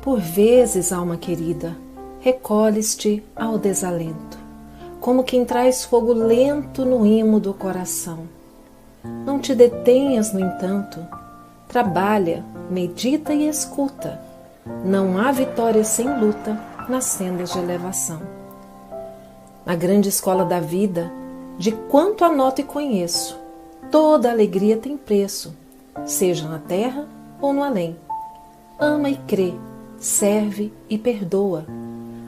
Por vezes, alma querida, recolhes-te ao desalento, como quem traz fogo lento no imo do coração. Não te detenhas, no entanto, trabalha, medita e escuta. Não há vitória sem luta nas sendas de elevação. Na grande escola da vida, de quanto anoto e conheço, toda alegria tem preço, seja na terra ou no além. Ama e crê, serve e perdoa.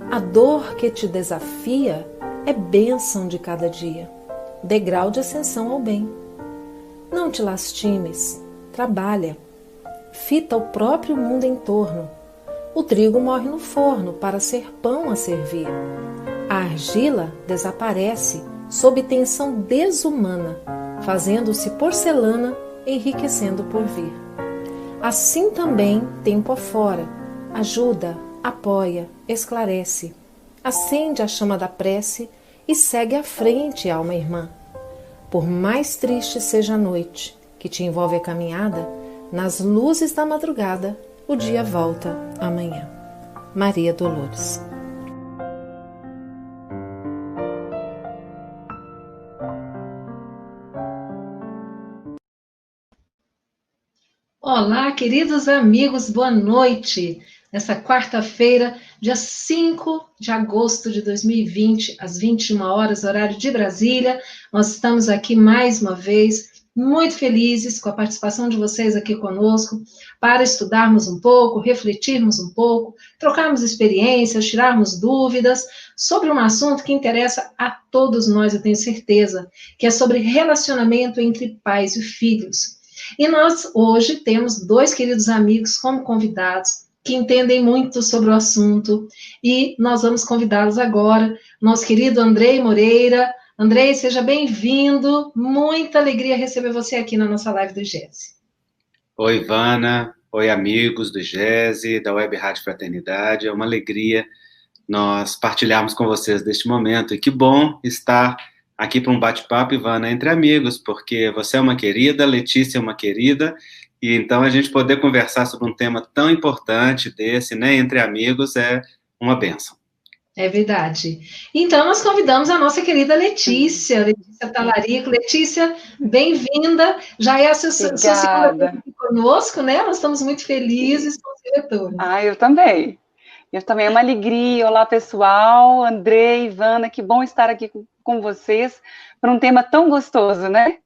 A dor que te desafia é bênção de cada dia, degrau de ascensão ao bem. Não te lastimes, trabalha, fita o próprio mundo em torno. O trigo morre no forno para ser pão a servir. A argila desaparece sob tensão desumana, fazendo-se porcelana, enriquecendo por vir. Assim também, tempo afora, ajuda, apoia, esclarece, acende a chama da prece e segue à frente, alma irmã. Por mais triste seja a noite que te envolve a caminhada, nas luzes da madrugada o dia volta amanhã. Maria Dolores. Olá, queridos amigos, boa noite. Nessa quarta-feira, dia 5 de agosto de 2020, às 21 horas, horário de Brasília, nós estamos aqui mais uma vez, muito felizes com a participação de vocês aqui conosco, para estudarmos um pouco, refletirmos um pouco, trocarmos experiências, tirarmos dúvidas sobre um assunto que interessa a todos nós, eu tenho certeza, que é sobre relacionamento entre pais e filhos. E nós hoje temos dois queridos amigos como convidados que entendem muito sobre o assunto e nós vamos convidá-los agora, nosso querido Andrei Moreira. Andrei, seja bem-vindo, muita alegria receber você aqui na nossa live do GESE. Oi, Ivana, oi, amigos do GESE, da Web Rádio Fraternidade, é uma alegria nós partilharmos com vocês deste momento, e que bom estar aqui para um bate-papo, Ivana, entre amigos, porque você é uma querida, Letícia é uma querida, e então a gente poder conversar sobre um tema tão importante desse, né, entre amigos, é uma bênção. É verdade. Então, nós convidamos a nossa querida Letícia Talarico. Letícia, bem-vinda. Já é a sua segunda vez aqui conosco, né? Nós estamos muito felizes com o seu retorno. Eu também. É uma alegria. Olá, pessoal. Andrei, Ivana, que bom estar aqui com vocês para um tema tão gostoso, né?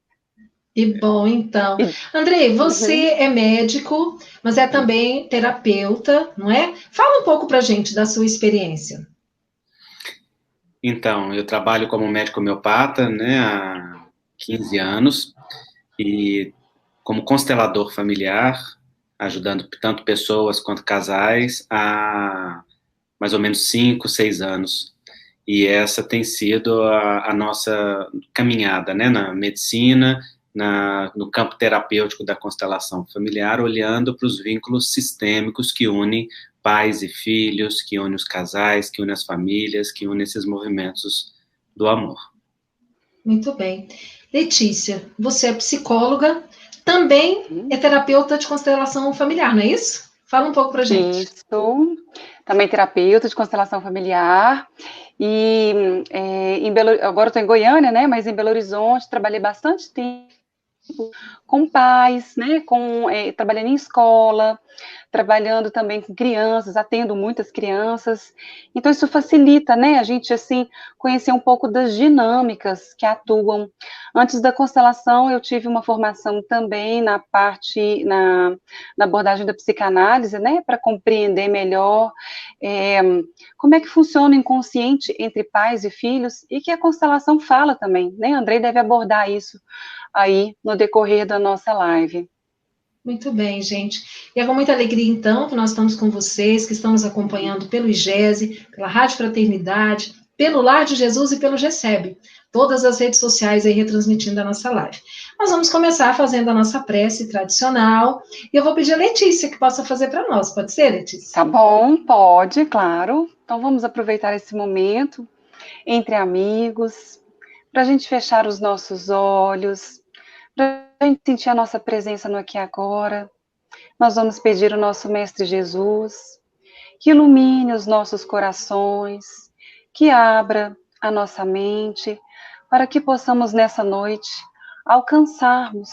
E bom, então. Andrei, você é médico, mas é também terapeuta, não é? Fala um pouco para a gente da sua experiência. Então, eu trabalho como médico homeopata, né, há 15 anos, e como constelador familiar, ajudando tanto pessoas quanto casais há mais ou menos 5, 6 anos. E essa tem sido a nossa caminhada, né, na medicina, no campo terapêutico da constelação familiar, olhando para os vínculos sistêmicos que unem pais e filhos, que unem os casais, que unem as famílias, que unem esses movimentos do amor. Muito bem. Letícia, você é psicóloga, também é terapeuta de constelação familiar, não é isso? Fala um pouco pra gente. Isso, também terapeuta de constelação familiar, e agora eu estou em Goiânia, né, mas em Belo Horizonte trabalhei bastante tempo com pais, né, trabalhando em escola, trabalhando também com crianças, atendo muitas crianças, então isso facilita, né, a gente, assim, conhecer um pouco das dinâmicas que atuam. Antes da constelação, eu tive uma formação também na abordagem da psicanálise, né, para compreender melhor como é que funciona o inconsciente entre pais e filhos, e que a constelação fala também, né, Andrei deve abordar isso aí no decorrer da nossa live. Muito bem, gente. E é com muita alegria, então, que nós estamos com vocês, que estamos acompanhando pelo IGESE, pela Rádio Fraternidade, pelo Lar de Jesus e pelo GESEB. Todas as redes sociais aí retransmitindo a nossa live. Nós vamos começar fazendo a nossa prece tradicional, e eu vou pedir a Letícia que possa fazer para nós. Pode ser, Letícia? Tá bom, pode, claro. Então vamos aproveitar esse momento entre amigos, para a gente fechar os nossos olhos, para a gente sentir a nossa presença no aqui e agora. Nós vamos pedir ao nosso Mestre Jesus que ilumine os nossos corações, que abra a nossa mente, para que possamos nessa noite alcançarmos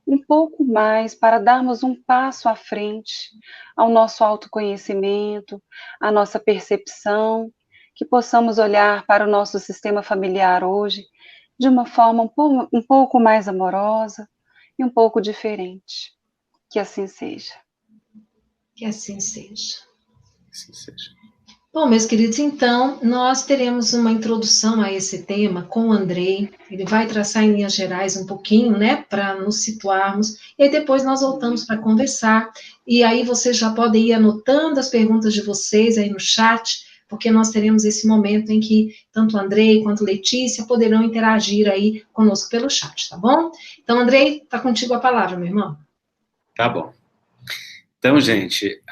um pouco mais, para darmos um passo à frente ao nosso autoconhecimento, à nossa percepção, que possamos olhar para o nosso sistema familiar hoje de uma forma um pouco mais amorosa e um pouco diferente. Que assim seja. Que assim seja. Assim seja. Bom, meus queridos, então, nós teremos uma introdução a esse tema com o Andrei. Ele vai traçar em linhas gerais um pouquinho, né, para nos situarmos. E aí depois nós voltamos para conversar. E aí vocês já podem ir anotando as perguntas de vocês aí no chat, porque nós teremos esse momento em que tanto o Andrei quanto a Letícia poderão interagir aí conosco pelo chat, tá bom? Então, Andrei, está contigo a palavra, meu irmão. Tá bom. Então, gente,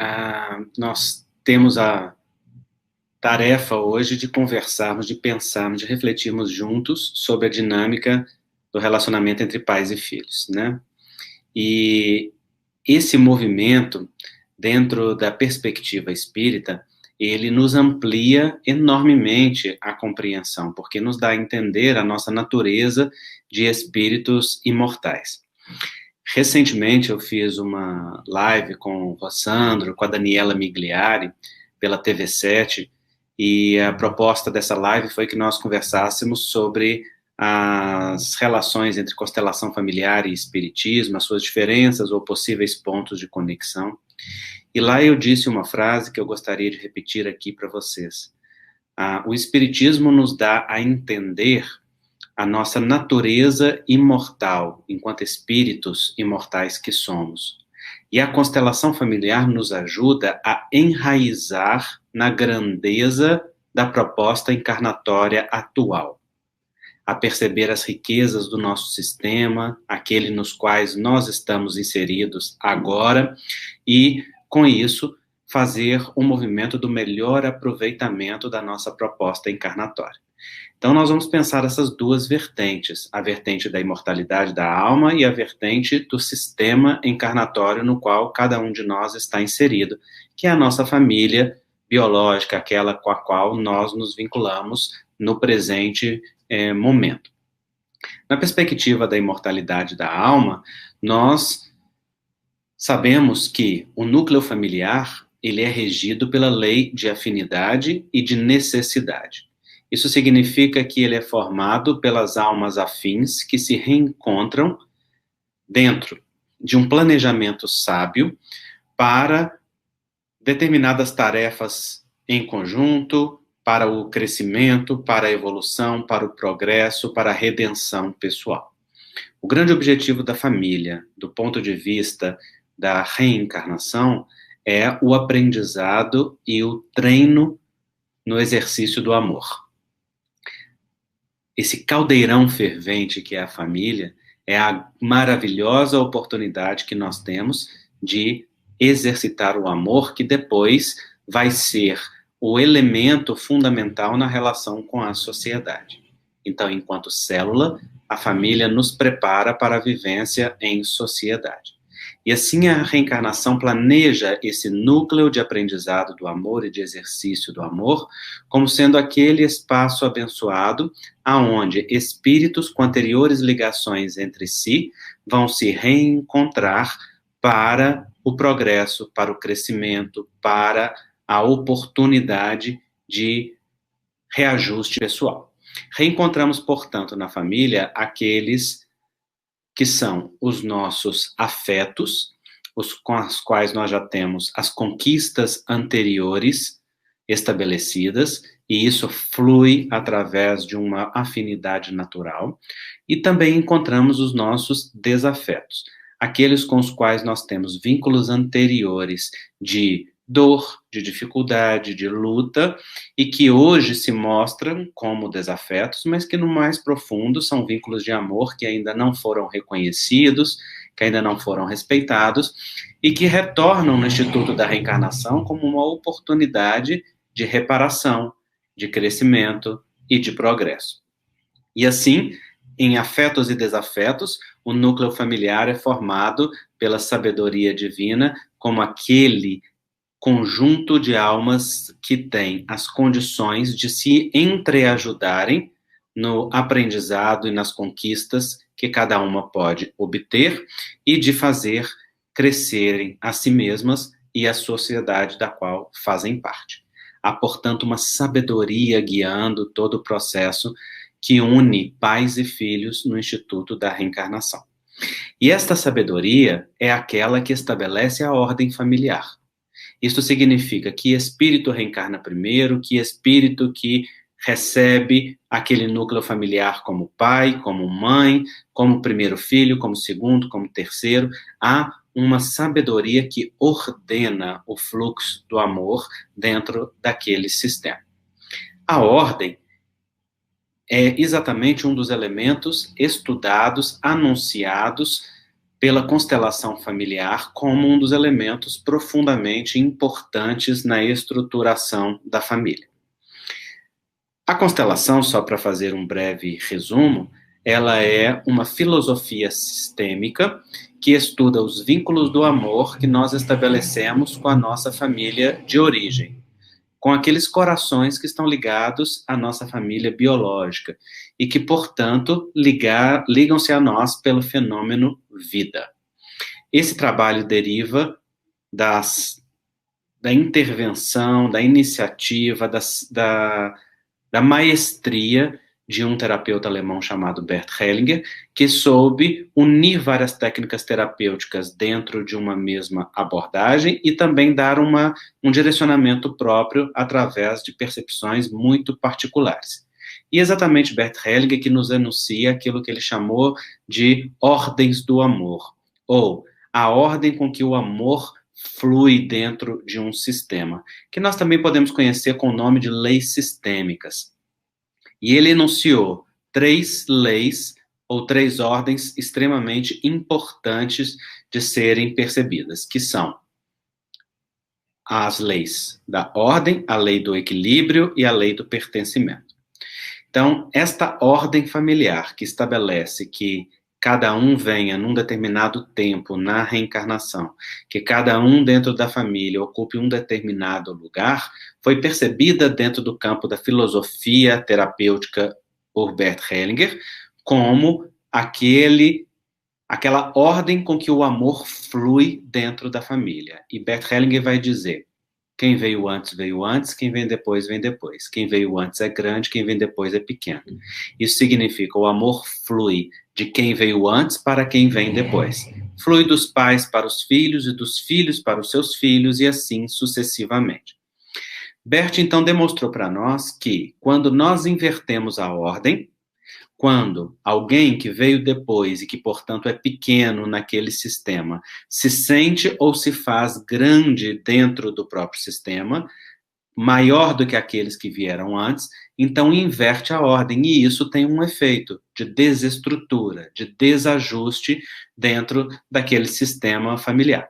nós temos a tarefa hoje de conversarmos, de pensarmos, de refletirmos juntos sobre a dinâmica do relacionamento entre pais e filhos, né? E esse movimento, dentro da perspectiva espírita, ele nos amplia enormemente a compreensão, porque nos dá a entender a nossa natureza de espíritos imortais. Recentemente eu fiz uma live com o Rossandro, com a Daniela Migliari, pela TV7, e a proposta dessa live foi que nós conversássemos sobre as relações entre constelação familiar e espiritismo, as suas diferenças ou possíveis pontos de conexão. E lá eu disse uma frase que eu gostaria de repetir aqui para vocês. O espiritismo nos dá a entender a nossa natureza imortal, enquanto espíritos imortais que somos. E a constelação familiar nos ajuda a enraizar na grandeza da proposta encarnatória atual, a perceber as riquezas do nosso sistema, aquele nos quais nós estamos inseridos agora, e, com isso, fazer um movimento do melhor aproveitamento da nossa proposta encarnatória. Então, nós vamos pensar essas duas vertentes, a vertente da imortalidade da alma e a vertente do sistema encarnatório no qual cada um de nós está inserido, que é a nossa família biológica, aquela com a qual nós nos vinculamos no presente momento. Na perspectiva da imortalidade da alma, nós sabemos que o núcleo familiar, ele é regido pela lei de afinidade e de necessidade. Isso significa que ele é formado pelas almas afins que se reencontram dentro de um planejamento sábio para determinadas tarefas em conjunto, para o crescimento, para a evolução, para o progresso, para a redenção pessoal. O grande objetivo da família, do ponto de vista da reencarnação, é o aprendizado e o treino no exercício do amor. Esse caldeirão fervente que é a família é a maravilhosa oportunidade que nós temos de exercitar o amor, que depois vai ser o elemento fundamental na relação com a sociedade. Então, enquanto célula, a família nos prepara para a vivência em sociedade. E assim a reencarnação planeja esse núcleo de aprendizado do amor e de exercício do amor como sendo aquele espaço abençoado aonde espíritos com anteriores ligações entre si vão se reencontrar para o progresso, para o crescimento, para a oportunidade de reajuste pessoal. Reencontramos, portanto, na família aqueles que são os nossos afetos, com os quais nós já temos as conquistas anteriores estabelecidas, e isso flui através de uma afinidade natural, e também encontramos os nossos desafetos, aqueles com os quais nós temos vínculos anteriores de dor, de dificuldade, de luta, e que hoje se mostram como desafetos, mas que no mais profundo são vínculos de amor que ainda não foram reconhecidos, que ainda não foram respeitados, e que retornam no Instituto da Reencarnação como uma oportunidade de reparação, de crescimento e de progresso. E assim, em afetos e desafetos, o núcleo familiar é formado pela sabedoria divina como aquele conjunto de almas que têm as condições de se entreajudarem no aprendizado e nas conquistas que cada uma pode obter e de fazer crescerem a si mesmas e a sociedade da qual fazem parte. Há, portanto, uma sabedoria guiando todo o processo que une pais e filhos no Instituto da Reencarnação. E esta sabedoria é aquela que estabelece a ordem familiar. Isto significa que espírito reencarna primeiro, que espírito que recebe aquele núcleo familiar como pai, como mãe, como primeiro filho, como segundo, como terceiro. Há uma sabedoria que ordena o fluxo do amor dentro daquele sistema. A ordem é exatamente um dos elementos estudados, anunciados pela constelação familiar como um dos elementos profundamente importantes na estruturação da família. A constelação, só para fazer um breve resumo, ela é uma filosofia sistêmica que estuda os vínculos do amor que nós estabelecemos com a nossa família de origem, com aqueles corações que estão ligados à nossa família biológica e que, portanto, ligam-se a nós pelo fenômeno vida. Esse trabalho deriva da intervenção, da iniciativa, da maestria de um terapeuta alemão chamado Bert Hellinger, que soube unir várias técnicas terapêuticas dentro de uma mesma abordagem e também dar um direcionamento próprio através de percepções muito particulares. E exatamente Bert Hellinger que nos anuncia aquilo que ele chamou de ordens do amor, ou a ordem com que o amor flui dentro de um sistema, que nós também podemos conhecer com o nome de leis sistêmicas. E ele enunciou 3 leis ou 3 ordens extremamente importantes de serem percebidas, que são as leis da ordem, a lei do equilíbrio e a lei do pertencimento. Então, esta ordem familiar que estabelece que cada um venha num determinado tempo na reencarnação, que cada um dentro da família ocupe um determinado lugar, foi percebida dentro do campo da filosofia terapêutica por Bert Hellinger como aquela ordem com que o amor flui dentro da família. E Bert Hellinger vai dizer: quem veio antes, quem vem depois, vem depois. Quem veio antes é grande, quem vem depois é pequeno. Isso significa o amor flui de quem veio antes para quem vem depois. Flui dos pais para os filhos e dos filhos para os seus filhos e assim sucessivamente. Bert, então, demonstrou para nós que quando nós invertemos a ordem, quando alguém que veio depois e que, portanto, é pequeno naquele sistema, se sente ou se faz grande dentro do próprio sistema, maior do que aqueles que vieram antes, então inverte a ordem, e isso tem um efeito de desestrutura, de desajuste dentro daquele sistema familiar.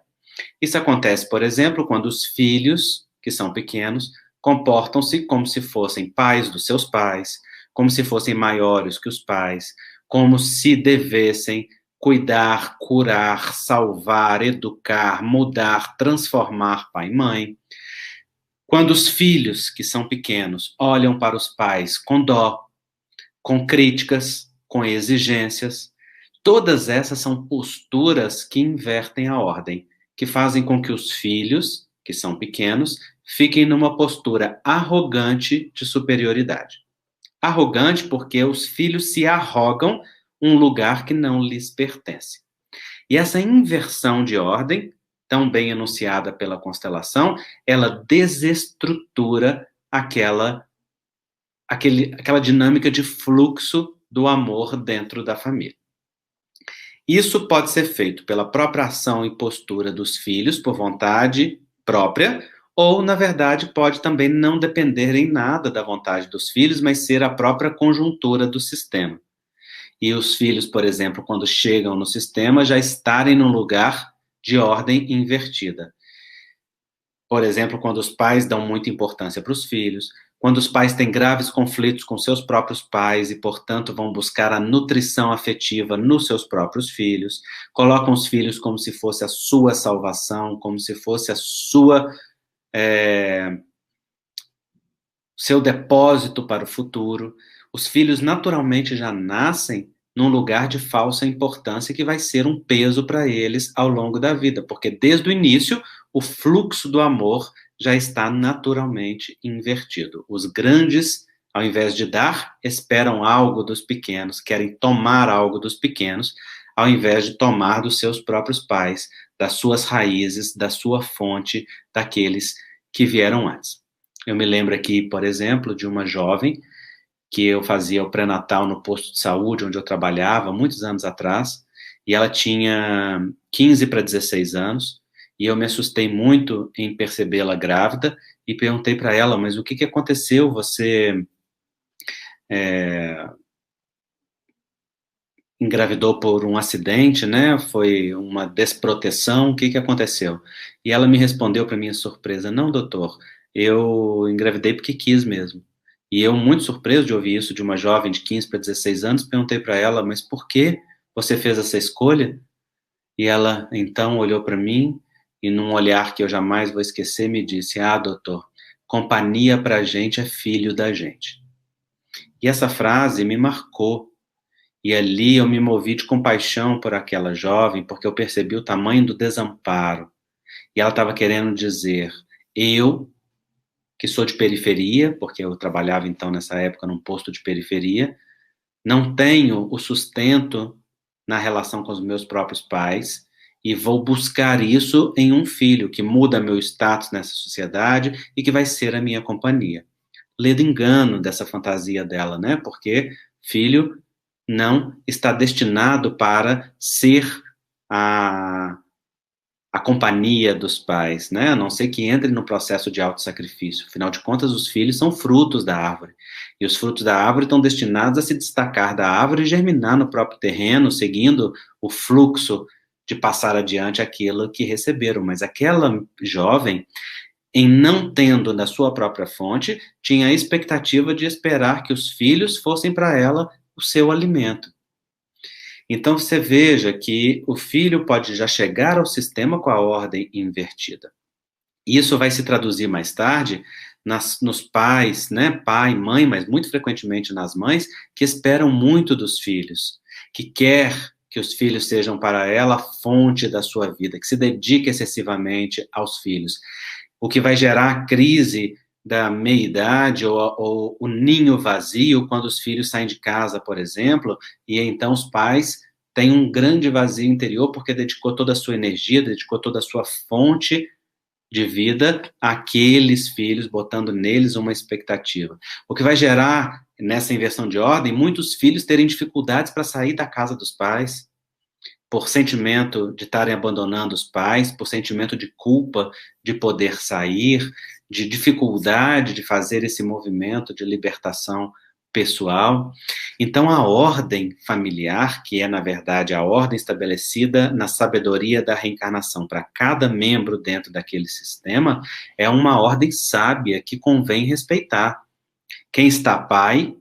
Isso acontece, por exemplo, quando os filhos, que são pequenos, comportam-se como se fossem pais dos seus pais, como se fossem maiores que os pais, como se devessem cuidar, curar, salvar, educar, mudar, transformar pai e mãe. Quando os filhos, que são pequenos, olham para os pais com dó, com críticas, com exigências, todas essas são posturas que invertem a ordem, que fazem com que os filhos, que são pequenos, fiquem numa postura arrogante de superioridade. Arrogante porque os filhos se arrogam um lugar que não lhes pertence. E essa inversão de ordem, tão bem enunciada pela constelação, ela desestrutura aquela dinâmica de fluxo do amor dentro da família. Isso pode ser feito pela própria ação e postura dos filhos, por vontade própria, ou, na verdade, pode também não depender em nada da vontade dos filhos, mas ser a própria conjuntura do sistema. E os filhos, por exemplo, quando chegam no sistema, já estarem num lugar de ordem invertida. Por exemplo, quando os pais dão muita importância para os filhos, quando os pais têm graves conflitos com seus próprios pais e, portanto, vão buscar a nutrição afetiva nos seus próprios filhos, colocam os filhos como se fosse a sua salvação, como se fosse a sua seu depósito para o futuro. Os filhos naturalmente já nascem num lugar de falsa importância que vai ser um peso para eles ao longo da vida, porque desde o início o fluxo do amor já está naturalmente invertido. Os grandes, ao invés de dar, esperam algo dos pequenos, querem tomar algo dos pequenos, ao invés de tomar dos seus próprios pais, das suas raízes, da sua fonte, daqueles que vieram antes. Eu me lembro aqui, por exemplo, de uma jovem que eu fazia o pré-natal no posto de saúde, onde eu trabalhava, muitos anos atrás, e ela tinha 15 para 16 anos, e eu me assustei muito em percebê-la grávida, e perguntei para ela, mas o que aconteceu? Você engravidou por um acidente, né? Foi uma desproteção, o que aconteceu? E ela me respondeu, para minha surpresa, não, doutor, eu engravidei porque quis mesmo. E eu, muito surpreso de ouvir isso de uma jovem de 15 para 16 anos, perguntei para ela, mas por que você fez essa escolha? E ela, então, olhou para mim e, num olhar que eu jamais vou esquecer, me disse, doutor, companhia para a gente é filho da gente. E essa frase me marcou. E ali eu me movi de compaixão por aquela jovem, porque eu percebi o tamanho do desamparo. E ela estava querendo dizer, eu, que sou de periferia, porque eu trabalhava então nessa época num posto de periferia, não tenho o sustento na relação com os meus próprios pais e vou buscar isso em um filho que muda meu status nessa sociedade e que vai ser a minha companhia. Ledo engano dessa fantasia dela, né? Porque filho não está destinado para ser a companhia dos pais, né? A não ser que entre no processo de autossacrifício. Afinal de contas, os filhos são frutos da árvore. E os frutos da árvore estão destinados a se destacar da árvore e germinar no próprio terreno, seguindo o fluxo de passar adiante aquilo que receberam. Mas aquela jovem, em não tendo da sua própria fonte, tinha a expectativa de esperar que os filhos fossem para ela o seu alimento. Então, você veja que o filho pode já chegar ao sistema com a ordem invertida. Isso vai se traduzir mais tarde nos pais, né, pai, mãe, mas muito frequentemente nas mães, que esperam muito dos filhos, que quer que os filhos sejam para ela a fonte da sua vida, que se dedique excessivamente aos filhos. O que vai gerar a crise da meia-idade ou o ninho vazio quando os filhos saem de casa, por exemplo, e então os pais têm um grande vazio interior porque dedicou toda a sua energia, dedicou toda a sua fonte de vida àqueles filhos, botando neles uma expectativa. O que vai gerar, nessa inversão de ordem, muitos filhos terem dificuldades para sair da casa dos pais, por sentimento de estarem abandonando os pais, por sentimento de culpa de poder sair, de dificuldade de fazer esse movimento de libertação pessoal. Então, a ordem familiar, que é, na verdade, a ordem estabelecida na sabedoria da reencarnação para cada membro dentro daquele sistema, é uma ordem sábia que convém respeitar. Quem está pai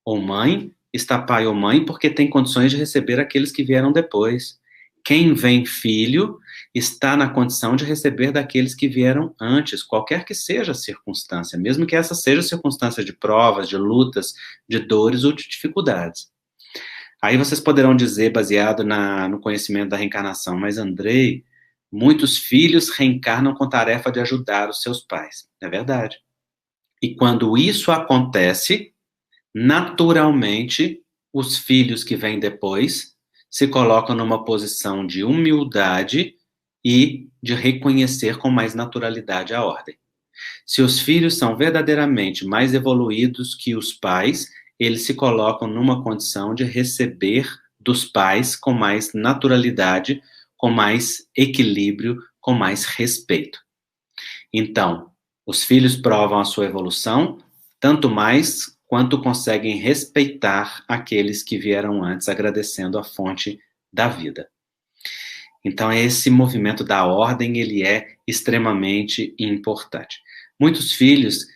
ou mãe, está pai ou mãe porque tem condições de receber aqueles que vieram depois. Quem vem filho está na condição de receber daqueles que vieram antes, qualquer que seja a circunstância, mesmo que essa seja a circunstância de provas, de lutas, de dores ou de dificuldades. Aí vocês poderão dizer, baseado no conhecimento da reencarnação, mas Andrei, muitos filhos reencarnam com tarefa de ajudar os seus pais. É verdade. E quando isso acontece, naturalmente, os filhos que vêm depois se colocam numa posição de humildade e de reconhecer com mais naturalidade a ordem. Se os filhos são verdadeiramente mais evoluídos que os pais, eles se colocam numa condição de receber dos pais com mais naturalidade, com mais equilíbrio, com mais respeito. Então, os filhos provam a sua evolução, tanto mais quanto conseguem respeitar aqueles que vieram antes, agradecendo a fonte da vida. Então, esse movimento da ordem, ele é extremamente importante. Muitos filhos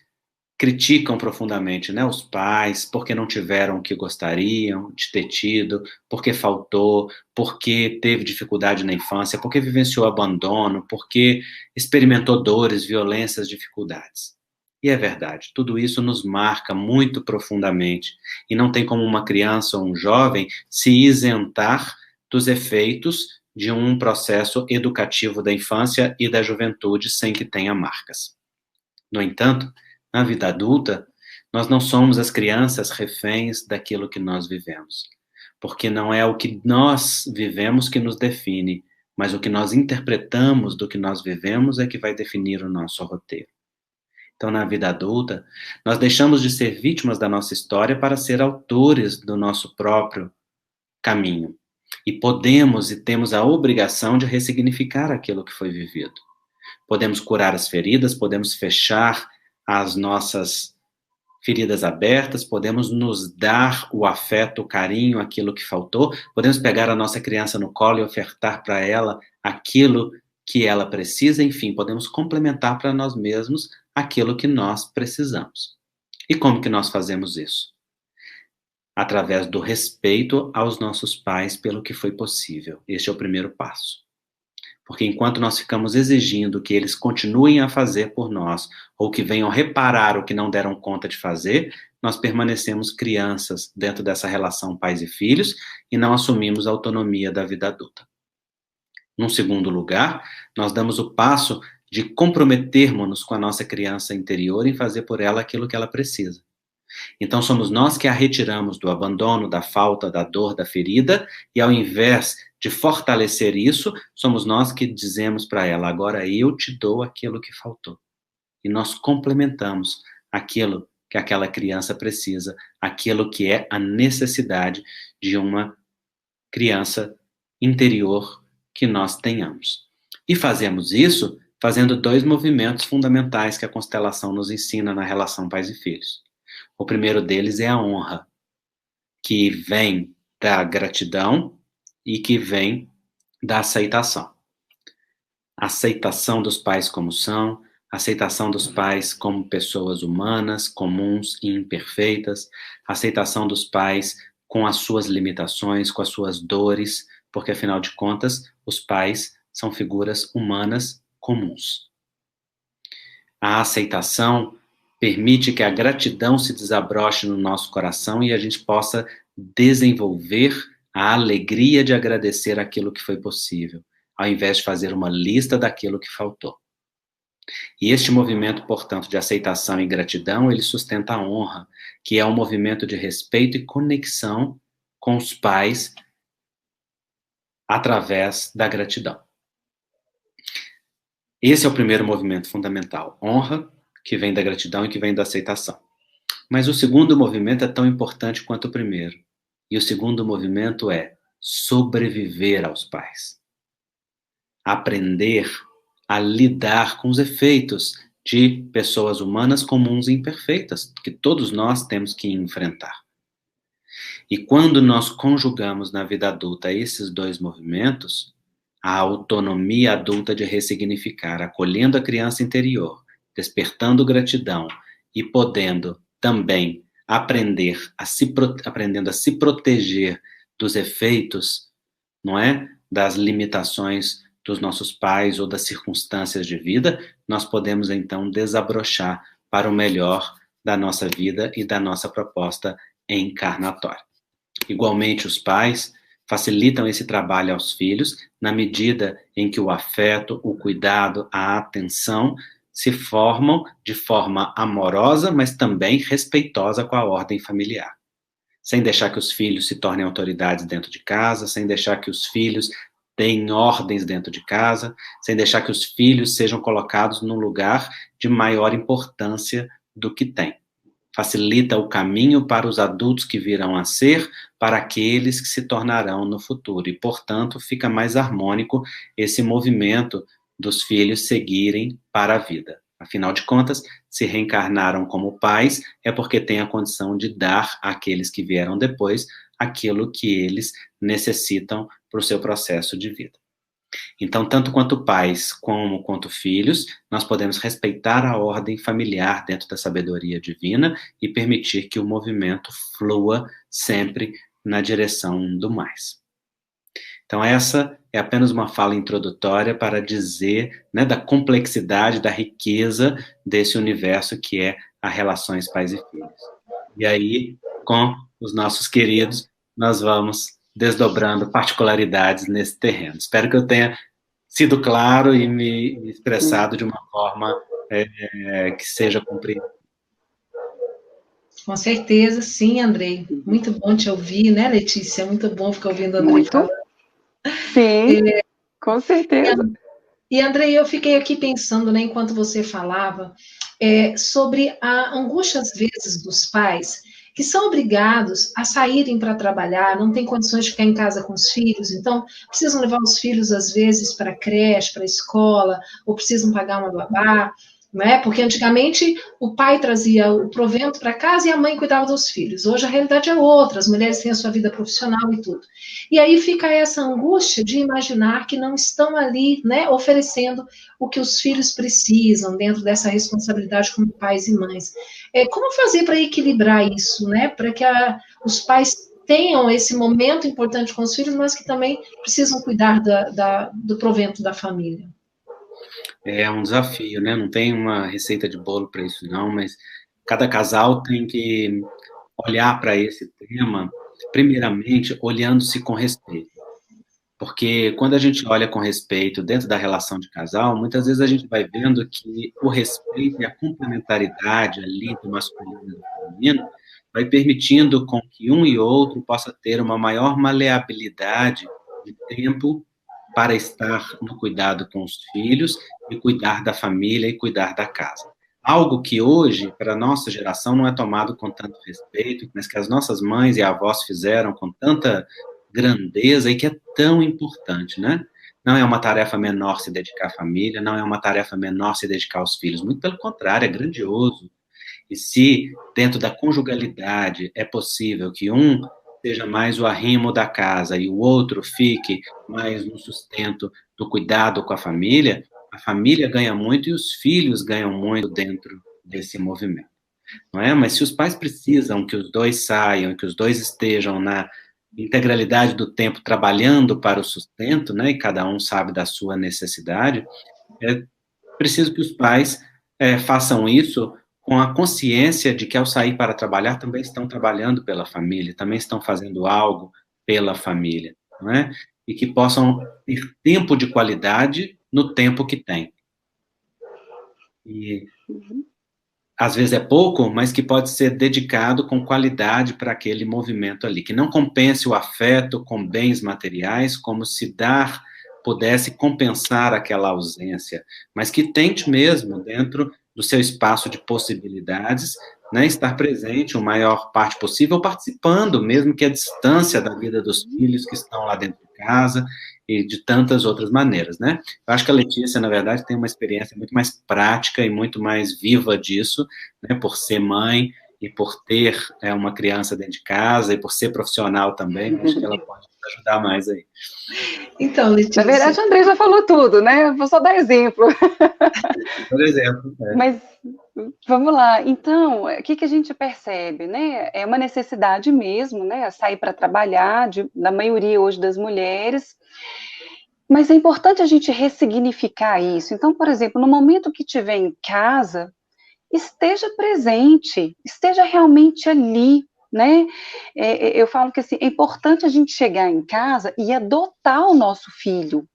criticam profundamente, né, os pais, porque não tiveram o que gostariam de ter tido, porque faltou, porque teve dificuldade na infância, porque vivenciou abandono, porque experimentou dores, violências, dificuldades. E é verdade, tudo isso nos marca muito profundamente, e não tem como uma criança ou um jovem se isentar dos efeitos de um processo educativo da infância e da juventude sem que tenha marcas. No entanto, na vida adulta, nós não somos as crianças reféns daquilo que nós vivemos, porque não é o que nós vivemos que nos define, mas o que nós interpretamos do que nós vivemos é que vai definir o nosso roteiro. Então, na vida adulta, nós deixamos de ser vítimas da nossa história para ser autores do nosso próprio caminho. E podemos e temos a obrigação de ressignificar aquilo que foi vivido. Podemos curar as feridas, podemos fechar as nossas feridas abertas, podemos nos dar o afeto, o carinho, aquilo que faltou, podemos pegar a nossa criança no colo e ofertar para ela aquilo que ela precisa, enfim, podemos complementar para nós mesmos aquilo que nós precisamos. E como que nós fazemos isso? Através do respeito aos nossos pais pelo que foi possível. Este é o primeiro passo. Porque enquanto nós ficamos exigindo que eles continuem a fazer por nós, ou que venham reparar o que não deram conta de fazer, nós permanecemos crianças dentro dessa relação pais e filhos e não assumimos a autonomia da vida adulta. Num segundo lugar, nós damos o passo de comprometermos-nos com a nossa criança interior em fazer por ela aquilo que ela precisa. Então somos nós que a retiramos do abandono, da falta, da dor, da ferida, e ao invés de fortalecer isso, somos nós que dizemos para ela, agora eu te dou aquilo que faltou. E nós complementamos aquilo que aquela criança precisa, aquilo que é a necessidade de uma criança interior que nós tenhamos. E fazemos isso fazendo dois movimentos fundamentais que a constelação nos ensina na relação pais e filhos. O primeiro deles é a honra, que vem da gratidão e que vem da aceitação. Aceitação dos pais como são, aceitação dos pais como pessoas humanas, comuns e imperfeitas, aceitação dos pais com as suas limitações, com as suas dores, porque afinal de contas, os pais são figuras humanas comuns. A aceitação permite que a gratidão se desabroche no nosso coração e a gente possa desenvolver a alegria de agradecer aquilo que foi possível, ao invés de fazer uma lista daquilo que faltou. E este movimento, portanto, de aceitação e gratidão, ele sustenta a honra, que é um movimento de respeito e conexão com os pais através da gratidão. Esse é o primeiro movimento fundamental, honra, que vem da gratidão e que vem da aceitação. Mas o segundo movimento é tão importante quanto o primeiro. E o segundo movimento é sobreviver aos pais. Aprender a lidar com os efeitos de pessoas humanas comuns e imperfeitas, que todos nós temos que enfrentar. E quando nós conjugamos na vida adulta esses dois movimentos, a autonomia adulta de ressignificar, acolhendo a criança interior, despertando gratidão e podendo também aprendendo a se proteger dos efeitos, não é? Das limitações dos nossos pais ou das circunstâncias de vida, nós podemos então desabrochar para o melhor da nossa vida e da nossa proposta encarnatória. Igualmente, os pais facilitam esse trabalho aos filhos na medida em que o afeto, o cuidado, a atenção se formam de forma amorosa, mas também respeitosa com a ordem familiar. Sem deixar que os filhos se tornem autoridades dentro de casa, sem deixar que os filhos deem ordens dentro de casa, sem deixar que os filhos sejam colocados num lugar de maior importância do que têm. Facilita o caminho para os adultos que virão a ser, para aqueles que se tornarão no futuro. E, portanto, fica mais harmônico esse movimento dos filhos seguirem para a vida. Afinal de contas, se reencarnaram como pais, é porque têm a condição de dar àqueles que vieram depois aquilo que eles necessitam para o seu processo de vida. Então, tanto quanto pais como quanto filhos, nós podemos respeitar a ordem familiar dentro da sabedoria divina e permitir que o movimento flua sempre na direção do mais. Então, essa é apenas uma fala introdutória para dizer, né, da complexidade, da riqueza desse universo que é a relações pais e filhos. E aí, com os nossos queridos, nós vamos desdobrando particularidades nesse terreno. Espero que eu tenha sido claro e me expressado de uma forma que seja compreendida. Com certeza, sim, Andrei. Muito bom te ouvir, né, Letícia? Muito bom ficar ouvindo a Andrei falando. Sim, com certeza. E, Andrei, eu fiquei aqui pensando, né, enquanto você falava, sobre a angústia, às vezes, dos pais que são obrigados a saírem para trabalhar, não têm condições de ficar em casa com os filhos, então precisam levar os filhos, às vezes, para a creche, para a escola, ou precisam pagar uma babá, né? Porque antigamente o pai trazia o provento para casa e a mãe cuidava dos filhos. Hoje a realidade é outra, as mulheres têm a sua vida profissional e tudo. E aí fica essa angústia de imaginar que não estão ali, né, oferecendo o que os filhos precisam dentro dessa responsabilidade como pais e mães. Como fazer para equilibrar isso, né, para que os pais tenham esse momento importante com os filhos, mas que também precisam cuidar do provento da família? É um desafio, né? Não tem uma receita de bolo para isso, não, mas cada casal tem que olhar para esse tema, primeiramente, olhando-se com respeito. Porque quando a gente olha com respeito dentro da relação de casal, muitas vezes a gente vai vendo que o respeito e a complementaridade ali do masculino e do feminino vai permitindo com que um e outro possa ter uma maior maleabilidade de tempo para estar no cuidado com os filhos e cuidar da família e cuidar da casa. Algo que hoje, para a nossa geração, não é tomado com tanto respeito, mas que as nossas mães e avós fizeram com tanta grandeza e que é tão importante, né? Não é uma tarefa menor se dedicar à família, não é uma tarefa menor se dedicar aos filhos, muito pelo contrário, é grandioso. E se dentro da conjugalidade é possível que um seja mais o arrimo da casa e o outro fique mais no sustento do cuidado com a família ganha muito e os filhos ganham muito dentro desse movimento, não é? Mas se os pais precisam que os dois saiam, que os dois estejam na integralidade do tempo trabalhando para o sustento, né, e cada um sabe da sua necessidade, é preciso que os pais façam isso com a consciência de que ao sair para trabalhar também estão trabalhando pela família, também estão fazendo algo pela família, não é? E que possam ter tempo de qualidade no tempo que têm. E às vezes é pouco, mas que pode ser dedicado com qualidade para aquele movimento ali, que não compense o afeto com bens materiais, como se dar pudesse compensar aquela ausência, mas que tente mesmo, dentro do seu espaço de possibilidades, né, estar presente o maior parte possível, participando, mesmo que à distância da vida dos filhos que estão lá dentro de casa e de tantas outras maneiras, né? Eu acho que a Letícia, na verdade, tem uma experiência muito mais prática e muito mais viva disso, né, por ser mãe e por ter uma criança dentro de casa e por ser profissional também, acho que ela pode ajudar mais aí. Então, Letícia... Na verdade, o Andrei já falou tudo, né? Vou só dar exemplo. Por exemplo. Mas, vamos lá. Então, o que a gente percebe, né? É uma necessidade mesmo, né? Sair para trabalhar, da maioria hoje das mulheres. Mas é importante a gente ressignificar isso. Então, por exemplo, no momento que estiver em casa, esteja presente, esteja realmente ali, né? Eu falo que assim, é importante a gente chegar em casa e adotar o nosso filho,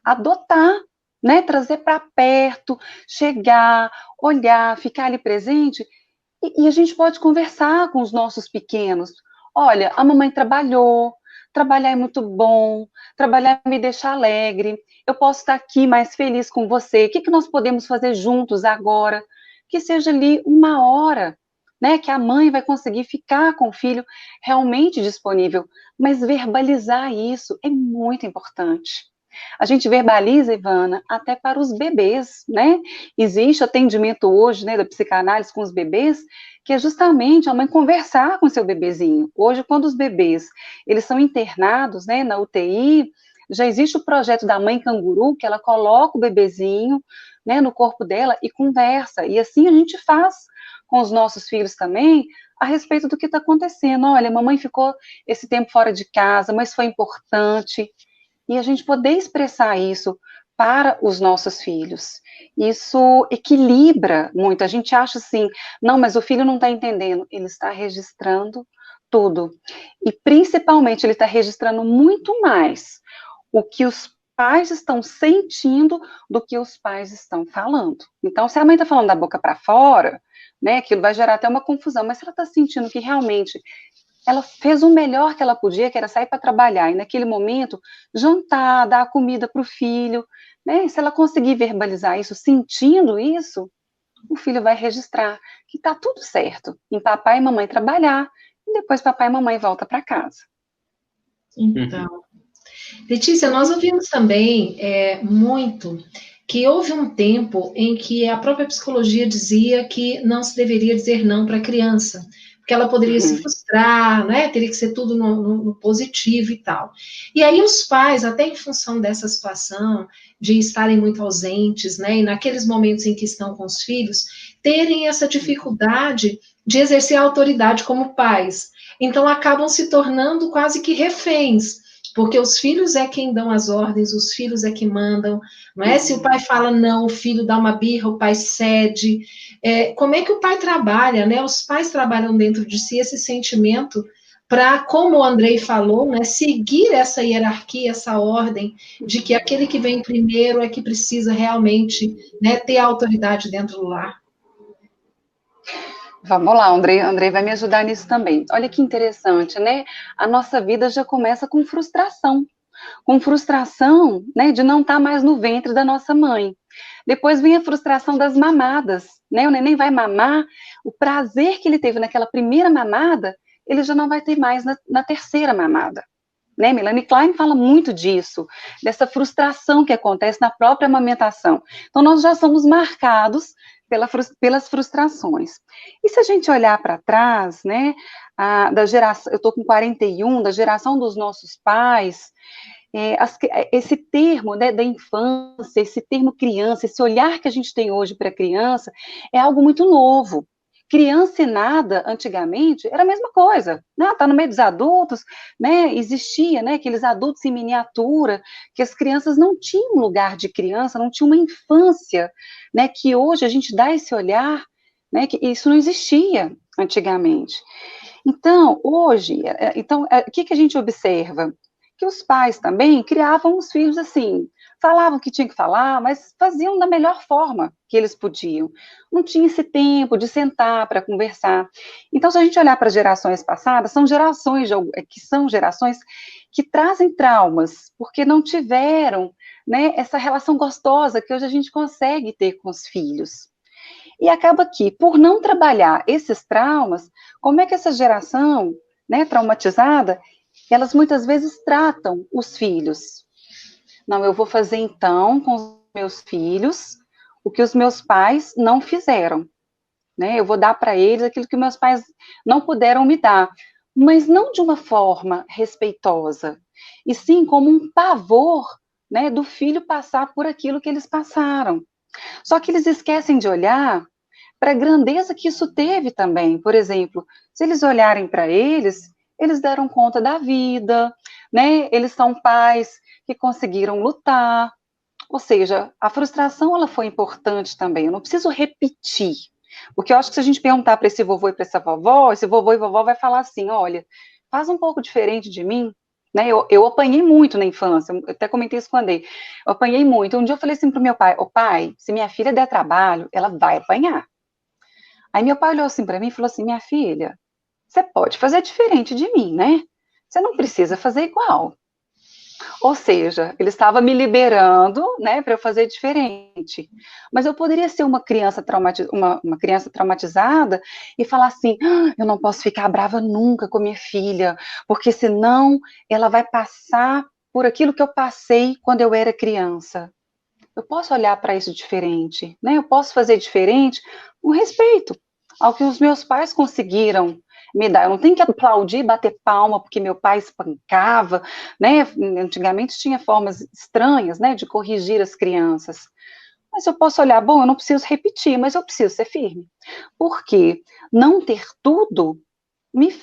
adotar, né? Trazer para perto, chegar, olhar, ficar ali presente, e a gente pode conversar com os nossos pequenos. Olha, a mamãe trabalhar é muito bom, trabalhar me deixa alegre, eu posso estar aqui mais feliz com você, o que nós podemos fazer juntos agora? Que seja ali 1 hora, né, que a mãe vai conseguir ficar com o filho realmente disponível, mas verbalizar isso é muito importante. A gente verbaliza, Ivana, até para os bebês, né? Existe atendimento hoje, né, da psicanálise com os bebês, que é justamente a mãe conversar com o seu bebezinho. Hoje, quando os bebês, eles são internados, né, na UTI, Já existe o projeto da mãe canguru, que ela coloca o bebezinho, né, no corpo dela e conversa. E assim a gente faz com os nossos filhos também, a respeito do que está acontecendo. Olha, mamãe ficou esse tempo fora de casa, mas foi importante. E a gente poder expressar isso para os nossos filhos. Isso equilibra muito. A gente acha assim, não, mas o filho não está entendendo. Ele está registrando tudo. E, principalmente, ele está registrando muito mais o que os pais estão sentindo do que os pais estão falando. Então, se a mãe está falando da boca para fora, né, aquilo vai gerar até uma confusão, mas se ela está sentindo que realmente ela fez o melhor que ela podia, que era sair para trabalhar, e naquele momento, jantar, dar comida para o filho, né, e se ela conseguir verbalizar isso, sentindo isso, o filho vai registrar que está tudo certo, em papai e mamãe trabalhar, e depois papai e mamãe volta para casa. Então, Letícia, nós ouvimos também muito que houve um tempo em que a própria psicologia dizia que não se deveria dizer não para a criança, porque ela poderia se frustrar, né? Teria que ser tudo no positivo e tal. E aí os pais, até em função dessa situação, de estarem muito ausentes, né? E naqueles momentos em que estão com os filhos, terem essa dificuldade de exercer a autoridade como pais. Então acabam se tornando quase que reféns, porque os filhos é quem dão as ordens, os filhos é que mandam, não é? Se o pai fala não, o filho dá uma birra, o pai cede. Como é que o pai trabalha, né? Os pais trabalham dentro de si esse sentimento para, como o Andrei falou, né, seguir essa hierarquia, essa ordem de que aquele que vem primeiro é que precisa realmente, né, ter a autoridade dentro do lar. Vamos lá, Andrei vai me ajudar nisso também. Olha que interessante, né? A nossa vida já começa com frustração, né, de não estar mais no ventre da nossa mãe. Depois vem a frustração das mamadas, né? O neném vai mamar, o prazer que ele teve naquela primeira mamada, ele já não vai ter mais na terceira mamada. Né? Melanie Klein fala muito disso, dessa frustração que acontece na própria amamentação. Então, nós já somos marcados pelas frustrações. E se a gente olhar para trás, né, da geração, eu estou com 41, da geração dos nossos pais, esse termo, né, da infância, esse termo criança, esse olhar que a gente tem hoje para a criança, é algo muito novo. Criança e nada, antigamente, era a mesma coisa, né? Tá no meio dos adultos, né? Existia, né, aqueles adultos em miniatura, que as crianças não tinham um lugar de criança, não tinham uma infância, né, que hoje a gente dá esse olhar, né, que isso não existia antigamente. Então, hoje, o que a gente observa? Que os pais também criavam os filhos assim, falavam que tinha que falar, mas faziam da melhor forma que eles podiam. Não tinha esse tempo de sentar para conversar. Então, se a gente olhar para as gerações passadas, são gerações que trazem traumas, porque não tiveram, né, essa relação gostosa que hoje a gente consegue ter com os filhos. E acaba que, por não trabalhar esses traumas, como é que essa geração, né, traumatizada, elas muitas vezes tratam os filhos. Não, eu vou fazer então com os meus filhos o que os meus pais não fizeram, né? Eu vou dar para eles aquilo que meus pais não puderam me dar, mas não de uma forma respeitosa, e sim como um pavor, né, do filho passar por aquilo que eles passaram. Só que eles esquecem de olhar para a grandeza que isso teve também. Por exemplo, se eles olharem para eles deram conta da vida, né? Eles são pais que conseguiram lutar. Ou seja, a frustração ela foi importante também. Eu não preciso repetir, porque eu acho que se a gente perguntar para esse vovô e para essa vovó, esse vovô e vovó vai falar assim: olha, faz um pouco diferente de mim. Né? Eu apanhei muito na infância, eu até comentei isso com o Andrei. Eu apanhei muito. Um dia eu falei assim para o meu pai: ô pai, se minha filha der trabalho, ela vai apanhar. Aí meu pai olhou assim para mim e falou assim: minha filha, você pode fazer diferente de mim, né? Você não precisa fazer igual. Ou seja, ele estava me liberando, né, para eu fazer diferente. Mas eu poderia ser uma criança traumatizada e falar assim: eu não posso ficar brava nunca com minha filha, porque senão ela vai passar por aquilo que eu passei quando eu era criança. Eu posso olhar para isso diferente, né? Eu posso fazer diferente com respeito ao que os meus pais conseguiram me dá. Eu não tenho que aplaudir, bater palma porque meu pai espancava, né? Antigamente tinha formas estranhas, né, de corrigir as crianças. Mas eu posso olhar, bom, eu não preciso repetir, mas eu preciso ser firme. Porque não ter tudo me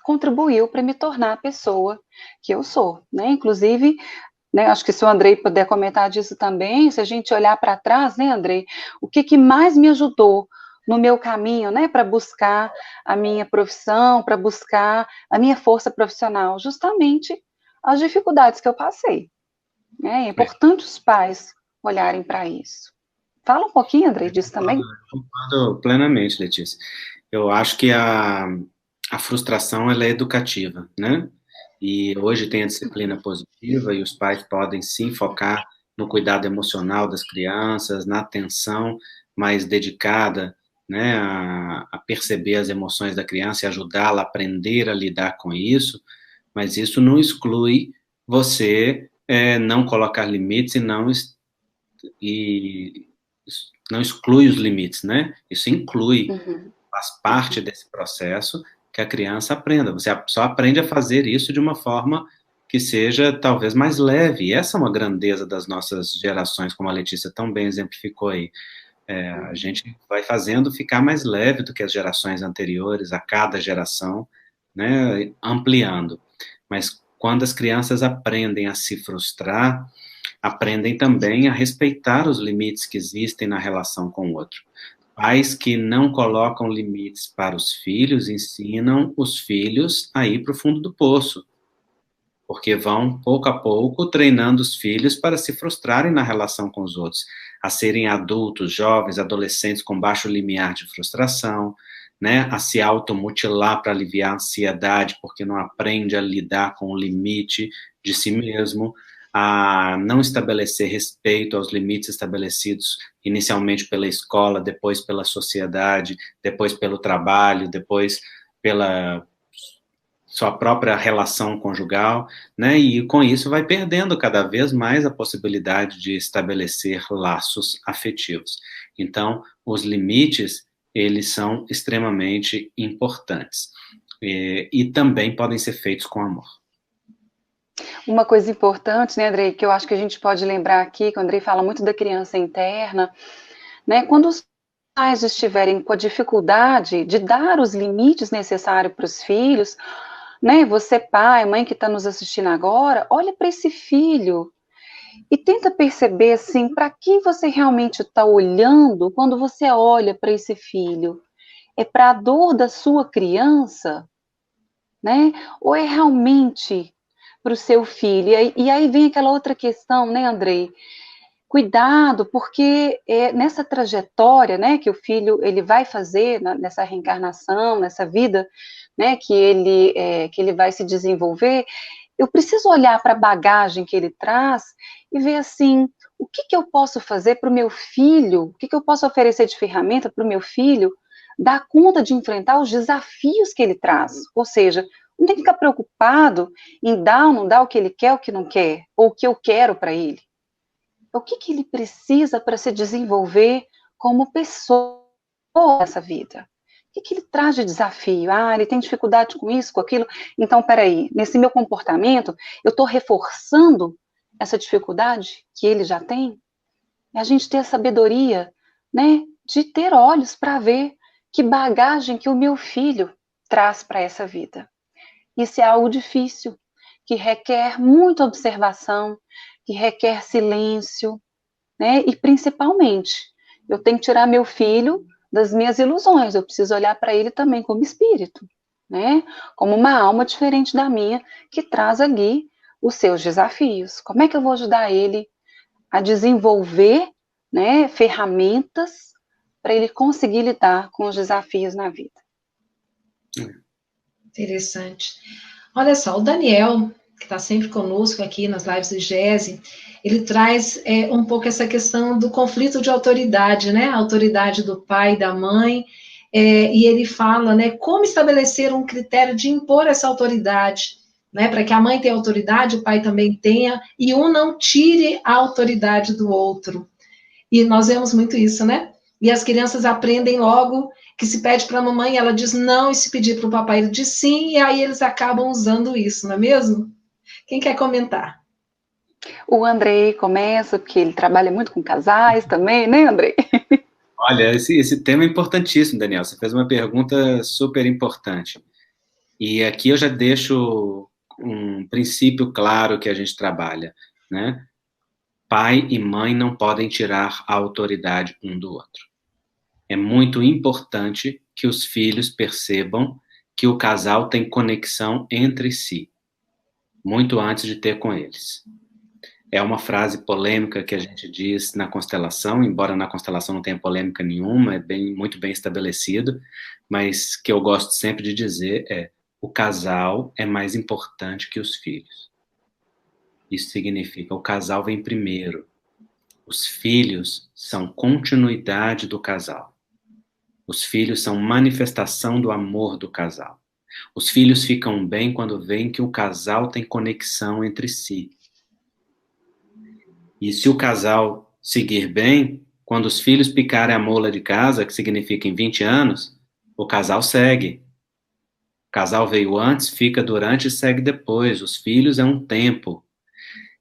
contribuiu para me tornar a pessoa que eu sou, né? Inclusive, né, acho que se o Andrei puder comentar disso também, se a gente olhar para trás, né, Andrei, o que mais me ajudou no meu caminho, né, para buscar a minha profissão, para buscar a minha força profissional, justamente as dificuldades que eu passei. Né? É importante os pais olharem para isso. Fala um pouquinho, Andrei, disso também. Concordo plenamente, Letícia. Eu acho que a frustração, ela é educativa, né? E hoje tem a disciplina positiva e os pais podem sim focar no cuidado emocional das crianças, na atenção mais dedicada, né, a perceber as emoções da criança e ajudá-la a aprender a lidar com isso, mas isso não exclui você não colocar limites e não exclui os limites, né? Isso inclui, faz parte desse processo que a criança aprenda. Você só aprende a fazer isso de uma forma que seja talvez mais leve. E essa é uma grandeza das nossas gerações, como a Letícia tão bem exemplificou aí. A gente vai fazendo ficar mais leve do que as gerações anteriores, a cada geração, né, ampliando. Mas quando as crianças aprendem a se frustrar, aprendem também a respeitar os limites que existem na relação com o outro. Pais que não colocam limites para os filhos ensinam os filhos a ir para o fundo do poço, porque vão, pouco a pouco, treinando os filhos para se frustrarem na relação com os outros, a serem adultos, jovens, adolescentes com baixo limiar de frustração, né, a se automutilar para aliviar a ansiedade, porque não aprende a lidar com o limite de si mesmo, a não estabelecer respeito aos limites estabelecidos inicialmente pela escola, depois pela sociedade, depois pelo trabalho, depois pela sua própria relação conjugal, né? E com isso vai perdendo cada vez mais a possibilidade de estabelecer laços afetivos. Então, os limites, eles são extremamente importantes. E também podem ser feitos com amor. Uma coisa importante, né, Andrei, que eu acho que a gente pode lembrar aqui, que o Andrei fala muito da criança interna, né, quando os pais estiverem com a dificuldade de dar os limites necessários para os filhos, né, você pai, mãe que está nos assistindo agora, olha para esse filho e tenta perceber, assim, para que você realmente está olhando quando você olha para esse filho. É para a dor da sua criança, né, ou é realmente para o seu filho? E aí vem aquela outra questão, né, Andrei? Cuidado, porque nessa trajetória, né, que o filho ele vai fazer nessa reencarnação, nessa vida, né, que ele vai se desenvolver, eu preciso olhar para a bagagem que ele traz e ver assim, o que eu posso fazer para o meu filho, o que eu posso oferecer de ferramenta para o meu filho dar conta de enfrentar os desafios que ele traz. Ou seja, não tem que ficar preocupado em dar ou não dar o que ele quer, o que não quer, ou o que eu quero para ele. O que ele precisa para se desenvolver como pessoa nessa vida? O que ele traz de desafio? Ele tem dificuldade com isso, com aquilo? Então, peraí, nesse meu comportamento, eu estou reforçando essa dificuldade que ele já tem? É a gente ter a sabedoria, né, de ter olhos para ver que bagagem que o meu filho traz para essa vida. Isso é algo difícil, que requer muita observação, que requer silêncio, né? E principalmente, eu tenho que tirar meu filho das minhas ilusões, eu preciso olhar para ele também como espírito, né? Como uma alma diferente da minha, que traz ali os seus desafios. Como é que eu vou ajudar ele a desenvolver, né, ferramentas para ele conseguir lidar com os desafios na vida? Interessante. Olha só, o Daniel, que está sempre conosco aqui nas lives do GESE, ele traz um pouco essa questão do conflito de autoridade, né? A autoridade do pai e da mãe, e ele fala, né, como estabelecer um critério de impor essa autoridade, né? Para que a mãe tenha autoridade, o pai também tenha, e um não tire a autoridade do outro. E nós vemos muito isso, né? E as crianças aprendem logo que se pede para a mamãe, ela diz não, e se pedir para o papai, ele diz sim, e aí eles acabam usando isso, não é mesmo? Quem quer comentar? O Andrei começa, porque ele trabalha muito com casais também, né, Andrei? Olha, esse tema é importantíssimo, Daniel. Você fez uma pergunta super importante. E aqui eu já deixo um princípio claro que a gente trabalha, né? Pai e mãe não podem tirar a autoridade um do outro. É muito importante que os filhos percebam que o casal tem conexão entre si, muito antes de ter com eles. É uma frase polêmica que a gente diz na constelação, embora na constelação não tenha polêmica nenhuma, é muito bem estabelecido, mas que eu gosto sempre de dizer é: o casal é mais importante que os filhos. Isso significa o casal vem primeiro. Os filhos são continuidade do casal. Os filhos são manifestação do amor do casal. Os filhos ficam bem quando veem que o casal tem conexão entre si. E se o casal seguir bem, quando os filhos picarem a mola de casa, que significa em 20 anos, o casal segue. O casal veio antes, fica durante e segue depois. Os filhos é um tempo.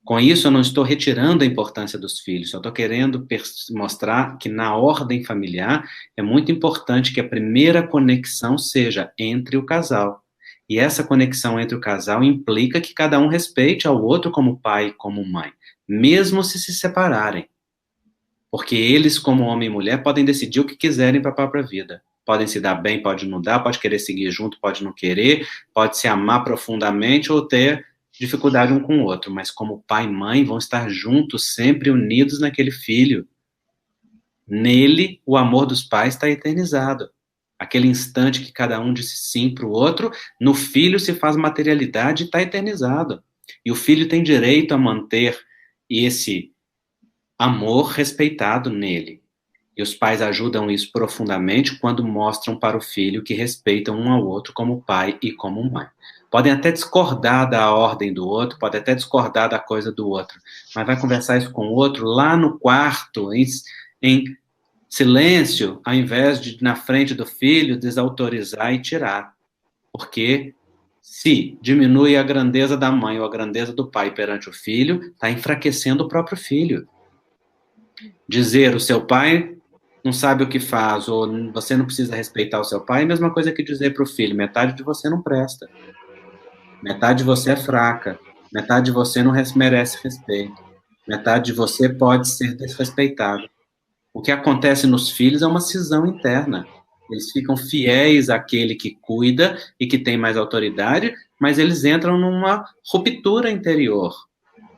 Com isso, eu não estou retirando a importância dos filhos, só estou querendo mostrar que na ordem familiar é muito importante que a primeira conexão seja entre o casal. E essa conexão entre o casal implica que cada um respeite ao outro como pai e como mãe, mesmo se separarem. Porque eles, como homem e mulher, podem decidir o que quiserem para a própria vida. Podem se dar bem, pode não dar, pode querer seguir junto, pode não querer, pode se amar profundamente ou ter dificuldade um com o outro, mas como pai e mãe vão estar juntos, sempre unidos naquele filho. Nele, o amor dos pais está eternizado. Aquele instante que cada um disse sim para o outro, no filho se faz materialidade e está eternizado. E o filho tem direito a manter esse amor respeitado nele. E os pais ajudam isso profundamente quando mostram para o filho que respeitam um ao outro como pai e como mãe. Podem até discordar da ordem do outro, podem até discordar da coisa do outro, mas vai conversar isso com o outro lá no quarto, em silêncio, ao invés de, na frente do filho, desautorizar e tirar. Porque se diminui a grandeza da mãe ou a grandeza do pai perante o filho, está enfraquecendo o próprio filho. Dizer o seu pai não sabe o que faz, ou você não precisa respeitar o seu pai, é a mesma coisa que dizer para o filho: metade de você não presta, metade de você é fraca, metade de você não merece respeito, metade de você pode ser desrespeitado. O que acontece nos filhos é uma cisão interna. Eles ficam fiéis àquele que cuida e que tem mais autoridade, mas eles entram numa ruptura interior,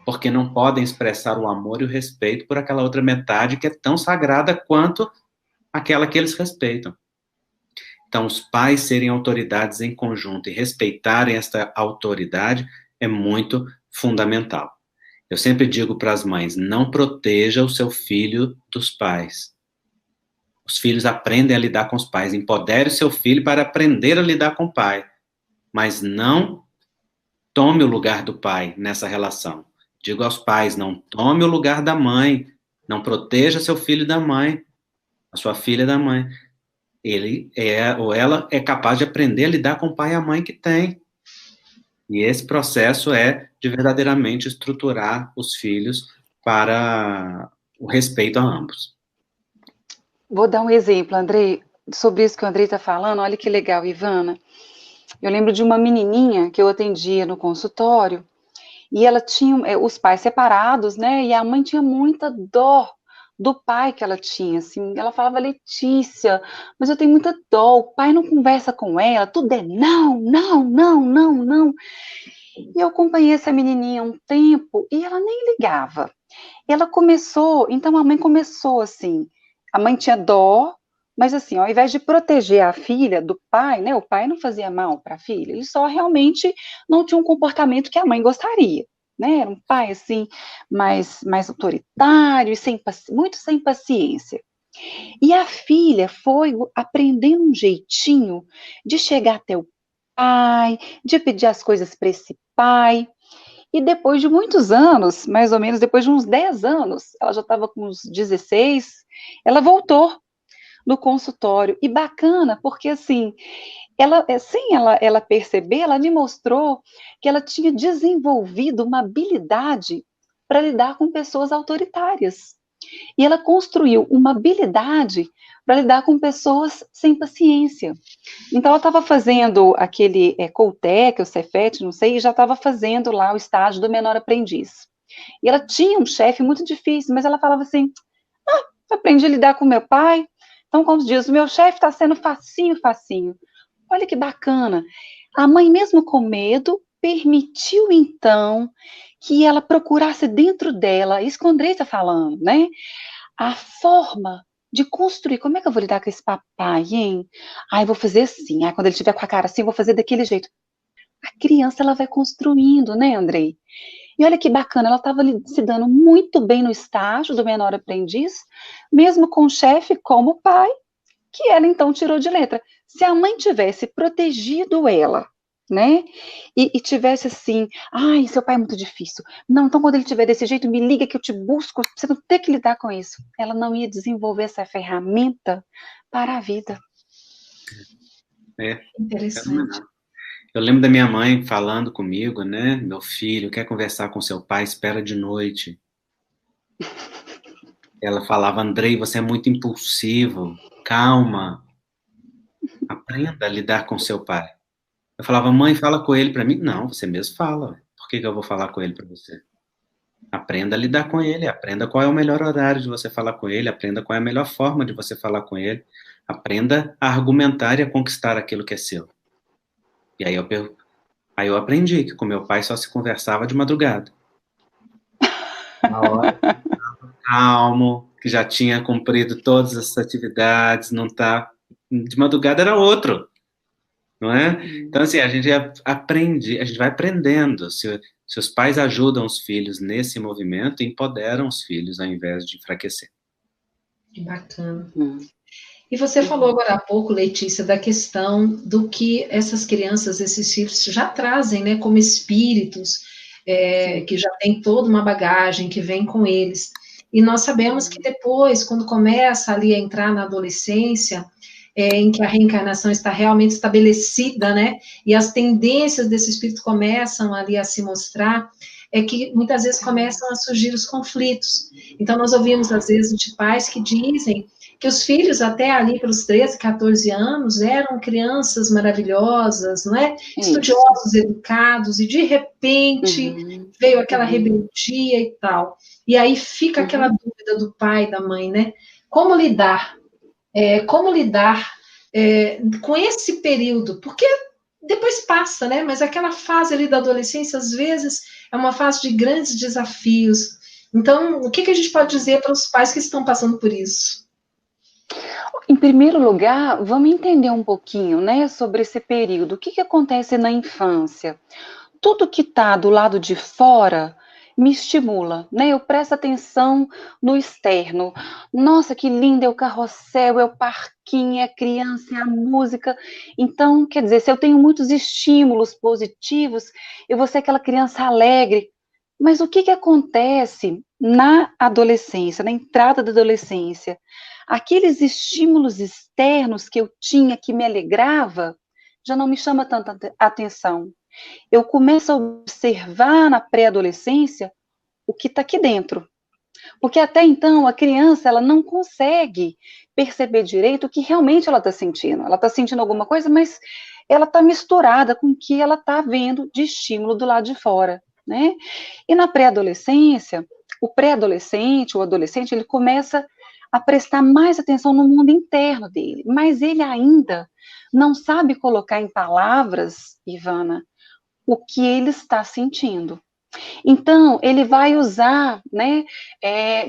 porque não podem expressar o amor e o respeito por aquela outra metade que é tão sagrada quanto aquela que eles respeitam. Então, os pais serem autoridades em conjunto e respeitarem esta autoridade é muito fundamental. Eu sempre digo para as mães: não proteja o seu filho dos pais. Os filhos aprendem a lidar com os pais. Empodere o seu filho para aprender a lidar com o pai. Mas não tome o lugar do pai nessa relação. Digo aos pais: não tome o lugar da mãe. Não proteja seu filho da mãe. A sua filha da mãe. Ele ou ela é capaz de aprender a lidar com o pai e a mãe que tem. E esse processo é de verdadeiramente estruturar os filhos para o respeito a ambos. Vou dar um exemplo, Andrei, sobre isso que o Andrei está falando. Olha que legal, Ivana. Eu lembro de uma menininha que eu atendia no consultório, e ela tinha os pais separados, né? E a mãe tinha muita dó do pai que ela tinha, assim. Ela falava: Letícia, mas eu tenho muita dó, o pai não conversa com ela, tudo é não, não, não, não, não. E eu acompanhei essa menininha um tempo e ela nem ligava. Ela começou, então a mãe começou assim, a mãe tinha dó, mas assim, ao invés de proteger a filha do pai, né, o pai não fazia mal para a filha, ele só realmente não tinha um comportamento que a mãe gostaria, né, era um pai assim, mais autoritário, e muito sem paciência. E a filha foi aprendendo um jeitinho de chegar até o pai, de pedir as coisas para esse pai. E depois de muitos anos, mais ou menos depois de uns 10 anos, ela já estava com uns 16, ela voltou. no consultório. E bacana, porque assim, ela, sem ela perceber, ela me mostrou que ela tinha desenvolvido uma habilidade para lidar com pessoas autoritárias. E ela construiu uma habilidade para lidar com pessoas sem paciência. Então, ela estava fazendo aquele Coltec, o Cefet, não sei, e já estava fazendo lá o estágio do menor aprendiz. E ela tinha um chefe muito difícil, mas ela falava assim, aprendi a lidar com meu pai, então, como diz, o meu chefe está sendo facinho, facinho. Olha que bacana. A mãe, mesmo com medo, permitiu, então, que ela procurasse dentro dela, isso que o Andrei está falando, né? A forma de construir. Como é que eu vou lidar com esse papai, hein? Eu vou fazer assim. Quando ele estiver com a cara assim, eu vou fazer daquele jeito. A criança, ela vai construindo, né, Andrei? E olha que bacana, ela estava se dando muito bem no estágio do menor aprendiz, mesmo com o chefe como pai, que ela então tirou de letra. Se a mãe tivesse protegido ela, né, e tivesse assim, seu pai é muito difícil, não, então quando ele estiver desse jeito, me liga que eu te busco, você não tem que lidar com isso. Ela não ia desenvolver essa ferramenta para a vida. Interessante. Eu lembro da minha mãe falando comigo, né, meu filho, quer conversar com seu pai, espera de noite. Ela falava, Andrei, você é muito impulsivo, calma, aprenda a lidar com seu pai. Eu falava, mãe, fala com ele para mim. Não, você mesmo fala. Por que eu vou falar com ele para você? Aprenda a lidar com ele, aprenda qual é o melhor horário de você falar com ele, aprenda qual é a melhor forma de você falar com ele, aprenda a argumentar e a conquistar aquilo que é seu. E aí eu aprendi que com meu pai só se conversava de madrugada. Na hora calmo, que já tinha cumprido todas as atividades, não tá. De madrugada era outro, não é? Então, assim, a gente aprende, a gente vai aprendendo. Se os pais ajudam os filhos nesse movimento, empoderam os filhos ao invés de enfraquecer. Que bacana. E você falou agora há pouco, Letícia, da questão do que essas crianças, esses filhos já trazem, né, como espíritos, que já tem toda uma bagagem que vem com eles. E nós sabemos que depois, quando começa ali a entrar na adolescência, em que a reencarnação está realmente estabelecida, né, e as tendências desse espírito começam ali a se mostrar, é que muitas vezes começam a surgir os conflitos. Então, nós ouvimos, às vezes, de pais que dizem que os filhos, até ali pelos 13, 14 anos, eram crianças maravilhosas, não é? Estudiosos, educados, e de repente veio aquela rebeldia e tal. E aí fica aquela dúvida do pai e da mãe, né? Como lidar? Com esse período? Porque depois passa, né? Mas aquela fase ali da adolescência, às vezes, é uma fase de grandes desafios. Então, o que a gente pode dizer para os pais que estão passando por isso? Em primeiro lugar, vamos entender um pouquinho, né, sobre esse período. O que acontece na infância? Tudo que está do lado de fora me estimula, né? Eu presto atenção no externo. Nossa, que lindo é o carrossel, é o parquinho, é a criança, é a música. Então, quer dizer, se eu tenho muitos estímulos positivos, eu vou ser aquela criança alegre. Mas o que acontece na adolescência, na entrada da adolescência? Aqueles estímulos externos que eu tinha, que me alegrava, já não me chama tanta atenção. Eu começo a observar na pré-adolescência o que está aqui dentro. Porque até então a criança ela não consegue perceber direito o que realmente ela está sentindo. Ela está sentindo alguma coisa, mas ela está misturada com o que ela está vendo de estímulo do lado de fora, né? E na pré-adolescência, o pré-adolescente, o adolescente, ele começa a prestar mais atenção no mundo interno dele, mas ele ainda não sabe colocar em palavras, Ivana, o que ele está sentindo. Então, ele vai usar, né,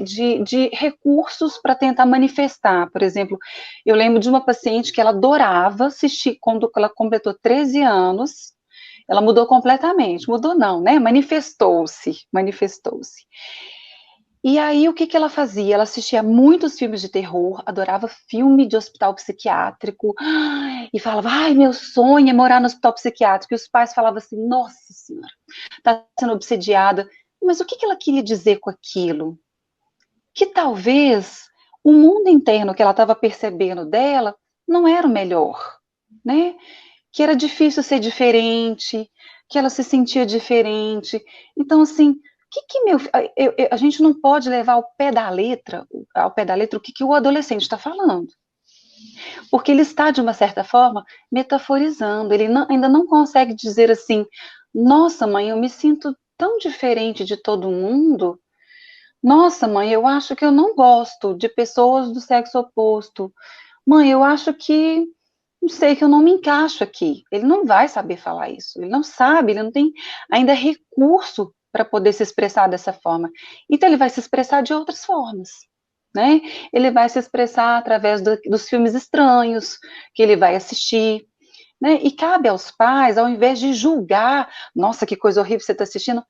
de recursos para tentar manifestar. Por exemplo, eu lembro de uma paciente que ela adorava assistir, quando ela completou 13 anos, ela mudou completamente, mudou não, né, manifestou-se. E aí, o que ela fazia? Ela assistia muitos filmes de terror, adorava filme de hospital psiquiátrico, e falava, meu sonho é morar no hospital psiquiátrico. E os pais falavam assim, nossa senhora, está sendo obsediada. Mas o que ela queria dizer com aquilo? Que talvez o mundo interno que ela estava percebendo dela não era o melhor, né? Que era difícil ser diferente, que ela se sentia diferente. Então, assim, a gente não pode levar ao pé da letra o que o adolescente está falando. Porque ele está, de uma certa forma, metaforizando. Ele ainda não consegue dizer assim, nossa, mãe, eu me sinto tão diferente de todo mundo. Nossa, mãe, eu acho que eu não gosto de pessoas do sexo oposto. Mãe, eu acho que, não sei, que eu não me encaixo aqui. Ele não vai saber falar isso. Ele não sabe, ele não tem ainda recurso para poder se expressar dessa forma. Então, ele vai se expressar de outras formas. Né? Ele vai se expressar através dos filmes estranhos que ele vai assistir, né? E cabe aos pais, ao invés de julgar, nossa, que coisa horrível você está assistindo,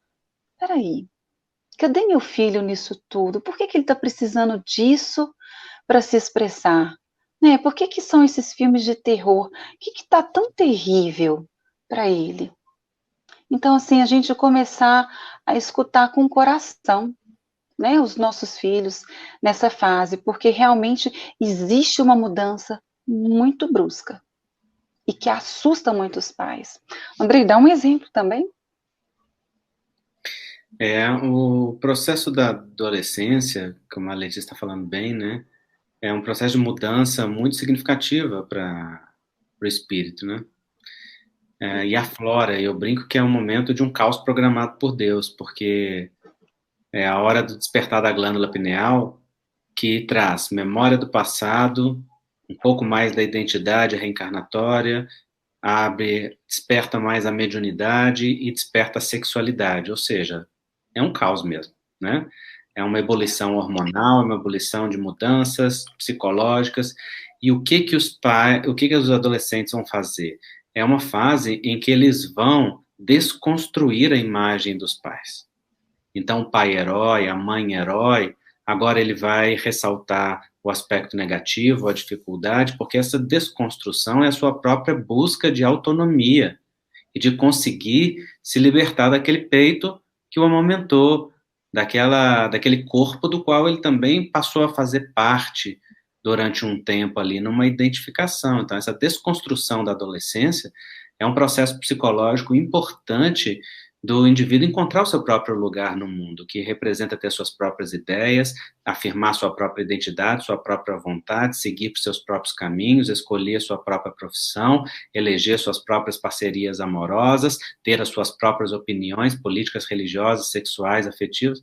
peraí, cadê meu filho nisso tudo? Por que ele está precisando disso para se expressar? Né? Por que são esses filmes de terror? O que está tão terrível para ele? Então, assim, a gente começar a escutar com o coração, né, os nossos filhos nessa fase, porque realmente existe uma mudança muito brusca e que assusta muito os pais. Andrei, dá um exemplo também? O processo da adolescência, como a Letícia está falando bem, né, é um processo de mudança muito significativa para o espírito, né? E aflora, eu brinco que é um momento de um caos programado por Deus, porque é a hora do despertar da glândula pineal, que traz memória do passado, um pouco mais da identidade reencarnatória, desperta mais a mediunidade e desperta a sexualidade, ou seja, é um caos mesmo, né? É uma ebulição hormonal, é uma ebulição de mudanças psicológicas, e o que que os adolescentes vão fazer? É uma fase em que eles vão desconstruir a imagem dos pais. Então, o pai herói, a mãe herói, agora ele vai ressaltar o aspecto negativo, a dificuldade, porque essa desconstrução é a sua própria busca de autonomia e de conseguir se libertar daquele peito que o amamentou, daquele corpo do qual ele também passou a fazer parte durante um tempo ali, numa identificação. Então, essa desconstrução da adolescência é um processo psicológico importante do indivíduo encontrar o seu próprio lugar no mundo, que representa ter suas próprias ideias, afirmar sua própria identidade, sua própria vontade, seguir por seus próprios caminhos, escolher sua própria profissão, eleger suas próprias parcerias amorosas, ter as suas próprias opiniões políticas, religiosas, sexuais, afetivas,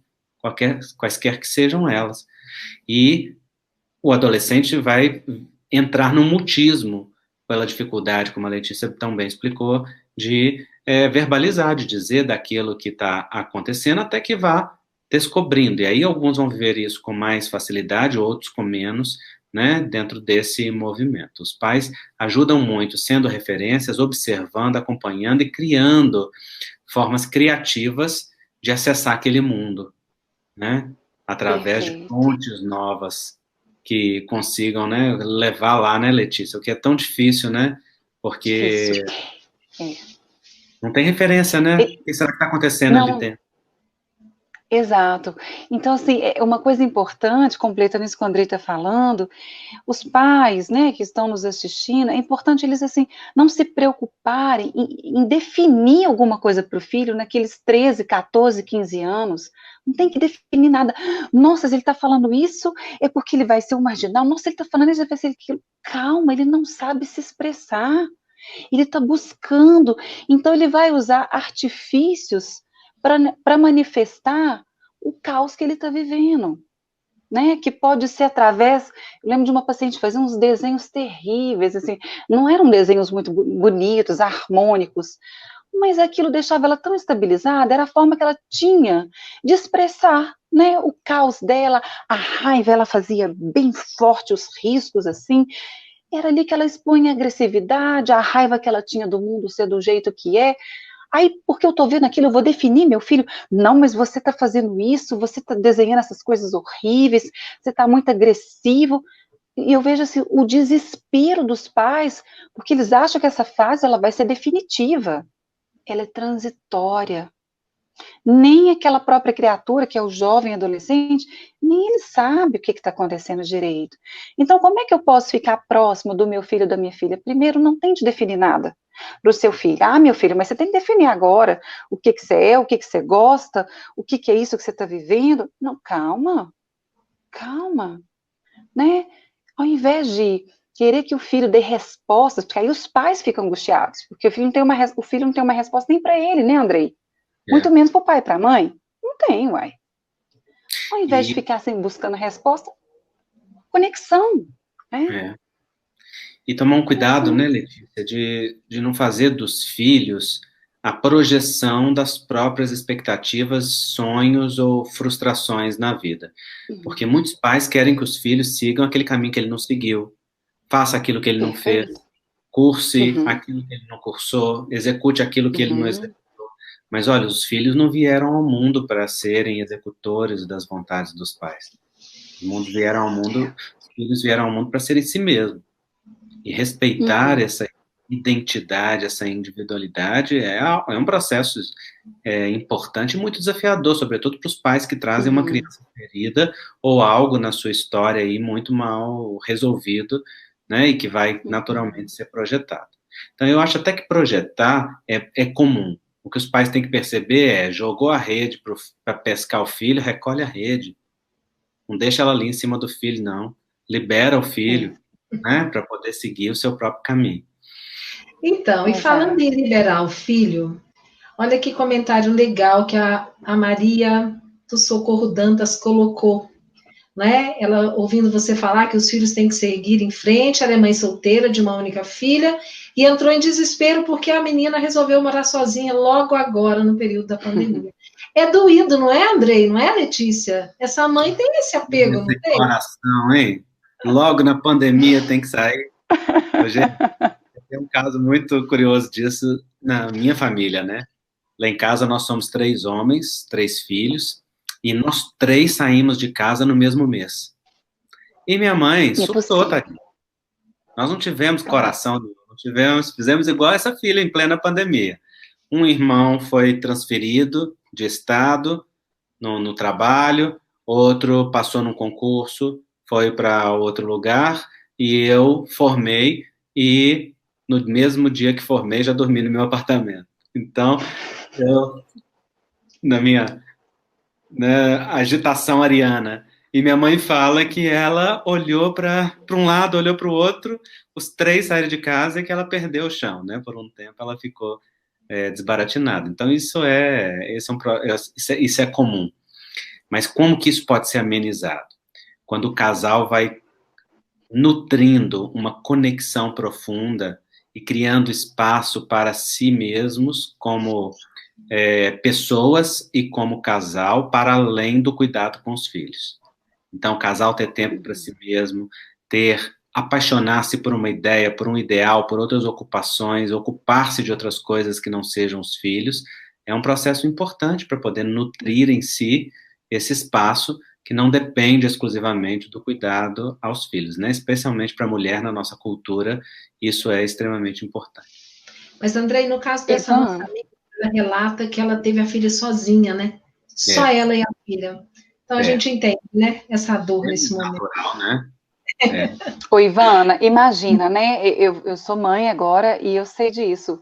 quaisquer que sejam elas. E o adolescente vai entrar no mutismo pela dificuldade, como a Letícia tão bem explicou, de verbalizar, de dizer daquilo que está acontecendo, até que vá descobrindo. E aí alguns vão viver isso com mais facilidade, outros com menos, né, dentro desse movimento. Os pais ajudam muito, sendo referências, observando, acompanhando e criando formas criativas de acessar aquele mundo, né, através de fontes novas que consigam, né, levar lá, né, Letícia, o que é tão difícil, né, porque não tem referência, né, o que será que está acontecendo ali dentro? Exato. Então, assim, uma coisa importante, completando isso que o Andrei está falando, os pais, né, que estão nos assistindo, é importante eles, assim, não se preocuparem em definir alguma coisa para o filho naqueles 13, 14, 15 anos. Não tem que definir nada. Nossa, se ele está falando isso, é porque ele vai ser um marginal. Nossa, ele está falando isso, vai ser aquilo. Calma, ele não sabe se expressar. Ele está buscando. Então, ele vai usar artifícios para manifestar o caos que ele está vivendo, né? Que pode ser através. Eu lembro de uma paciente fazer uns desenhos terríveis, assim, não eram desenhos muito bonitos, harmônicos, mas aquilo deixava ela tão estabilizada, era a forma que ela tinha de expressar, né? O caos dela, a raiva, ela fazia bem forte os riscos, assim. Era ali que ela expunha a agressividade, a raiva que ela tinha do mundo ser do jeito que é. Aí, porque eu tô vendo aquilo, eu vou definir meu filho. Não, mas você tá fazendo isso, você tá desenhando essas coisas horríveis, você tá muito agressivo. E eu vejo assim, o desespero dos pais, porque eles acham que essa fase ela vai ser definitiva. Ela é transitória. Nem aquela própria criatura, que é o jovem adolescente, nem ele sabe o que está acontecendo direito. Então, como é que eu posso ficar próximo do meu filho ou da minha filha? Primeiro, não tente definir nada para o seu filho. Ah, meu filho, mas você tem que definir agora o que você é, o que você gosta, o que é isso que você está vivendo. Não, calma, né? Ao invés de querer que o filho dê respostas, porque aí os pais ficam angustiados, porque o filho não tem uma resposta nem para ele, né, Andrei? Muito menos para o pai e para a mãe. Não tem, uai. Ao invés de ficar assim, buscando resposta, conexão. Né? E tomar um cuidado, né, Letícia, de não fazer dos filhos a projeção das próprias expectativas, sonhos ou frustrações na vida. Porque muitos pais querem que os filhos sigam aquele caminho que ele não seguiu, faça aquilo que ele não fez, curse aquilo que ele não cursou, execute aquilo que ele não executou. Mas olha, os filhos não vieram ao mundo para serem executores das vontades dos pais. Os filhos vieram ao mundo para serem si mesmos. E respeitar essa identidade, essa individualidade é um processo importante e muito desafiador, sobretudo para os pais que trazem uma criança ferida ou algo na sua história aí muito mal resolvido, né, e que vai naturalmente ser projetado. Então, eu acho até que projetar é comum. O que os pais têm que perceber jogou a rede para pescar o filho, recolhe a rede. Não deixa ela ali em cima do filho, não. Libera o filho, né, para poder seguir o seu próprio caminho. Então, e falando em liberar o filho, olha que comentário legal que a Maria do Socorro Dantas colocou, né? Ela, ouvindo você falar que os filhos têm que seguir em frente, ela é mãe solteira de uma única filha, e entrou em desespero porque a menina resolveu morar sozinha logo agora, no período da pandemia. É doído, não é, Andrei? Não é, Letícia? Essa mãe tem esse apego, não tem? Coração, hein? Logo na pandemia tem que sair. Hoje tem um caso muito curioso disso na minha família, né? Lá em casa nós somos 3 homens, 3 filhos, e nós 3 saímos de casa no mesmo mês. E minha mãe surtou, tá? Nós não tivemos coração, fizemos igual essa filha em plena pandemia. Um irmão foi transferido de estado no trabalho, outro passou num concurso, foi para outro lugar, e eu formei, e no mesmo dia que formei, já dormi no meu apartamento. Então, eu, na minha agitação ariana, e minha mãe fala que ela olhou para um lado, olhou para o outro, os 3 saíram de casa e que ela perdeu o chão, né? Por um tempo ela ficou desbaratinada. Então, isso é comum. Mas como que isso pode ser amenizado? Quando o casal vai nutrindo uma conexão profunda e criando espaço para si mesmos como pessoas e como casal, para além do cuidado com os filhos. Então, o casal ter tempo para si mesmo, apaixonar-se por uma ideia, por um ideal, por outras ocupações, ocupar-se de outras coisas que não sejam os filhos, é um processo importante para poder nutrir em si esse espaço que não depende exclusivamente do cuidado aos filhos, né? Especialmente para a mulher na nossa cultura, isso é extremamente importante. Mas, Andrei, no caso dessa nossa amiga, ela relata que ela teve a filha sozinha, né? Só ela e a filha. Então, a gente entende, né? Essa dor nesse momento. Natural, né? Ô, Ivana, imagina, né? Eu sou mãe agora e eu sei disso.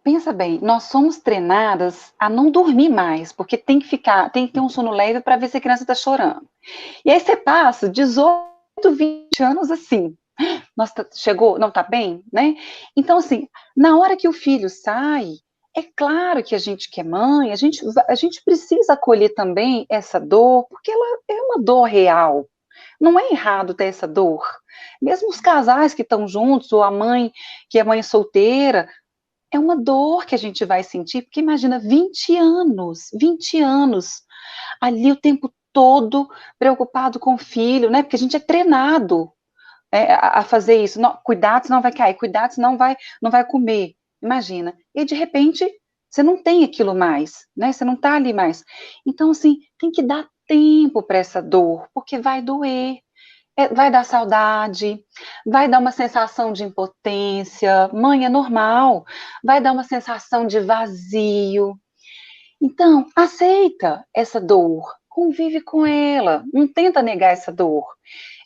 Pensa bem, nós somos treinadas a não dormir mais, porque tem que ter um sono leve para ver se a criança está chorando. E aí você passa 18, 20 anos assim. Nossa, chegou, não tá bem, né? Então, assim, na hora que o filho sai, é claro que a gente que é mãe, a gente precisa acolher também essa dor, porque ela é uma dor real. Não é errado ter essa dor. Mesmo os casais que estão juntos, ou a mãe que é mãe solteira, é uma dor que a gente vai sentir, porque imagina, 20 anos, ali o tempo todo preocupado com o filho, né? Porque a gente é treinado a fazer isso. Não, cuidado, senão vai cair, cuidado, senão não vai comer. Imagina. E de repente, você não tem aquilo mais, né? Você não tá ali mais. Então, assim, tem que dar tempo para essa dor, porque vai doer. Vai dar saudade, vai dar uma sensação de impotência, mãe, é normal, vai dar uma sensação de vazio. Então, aceita essa dor, convive com ela, não tenta negar essa dor.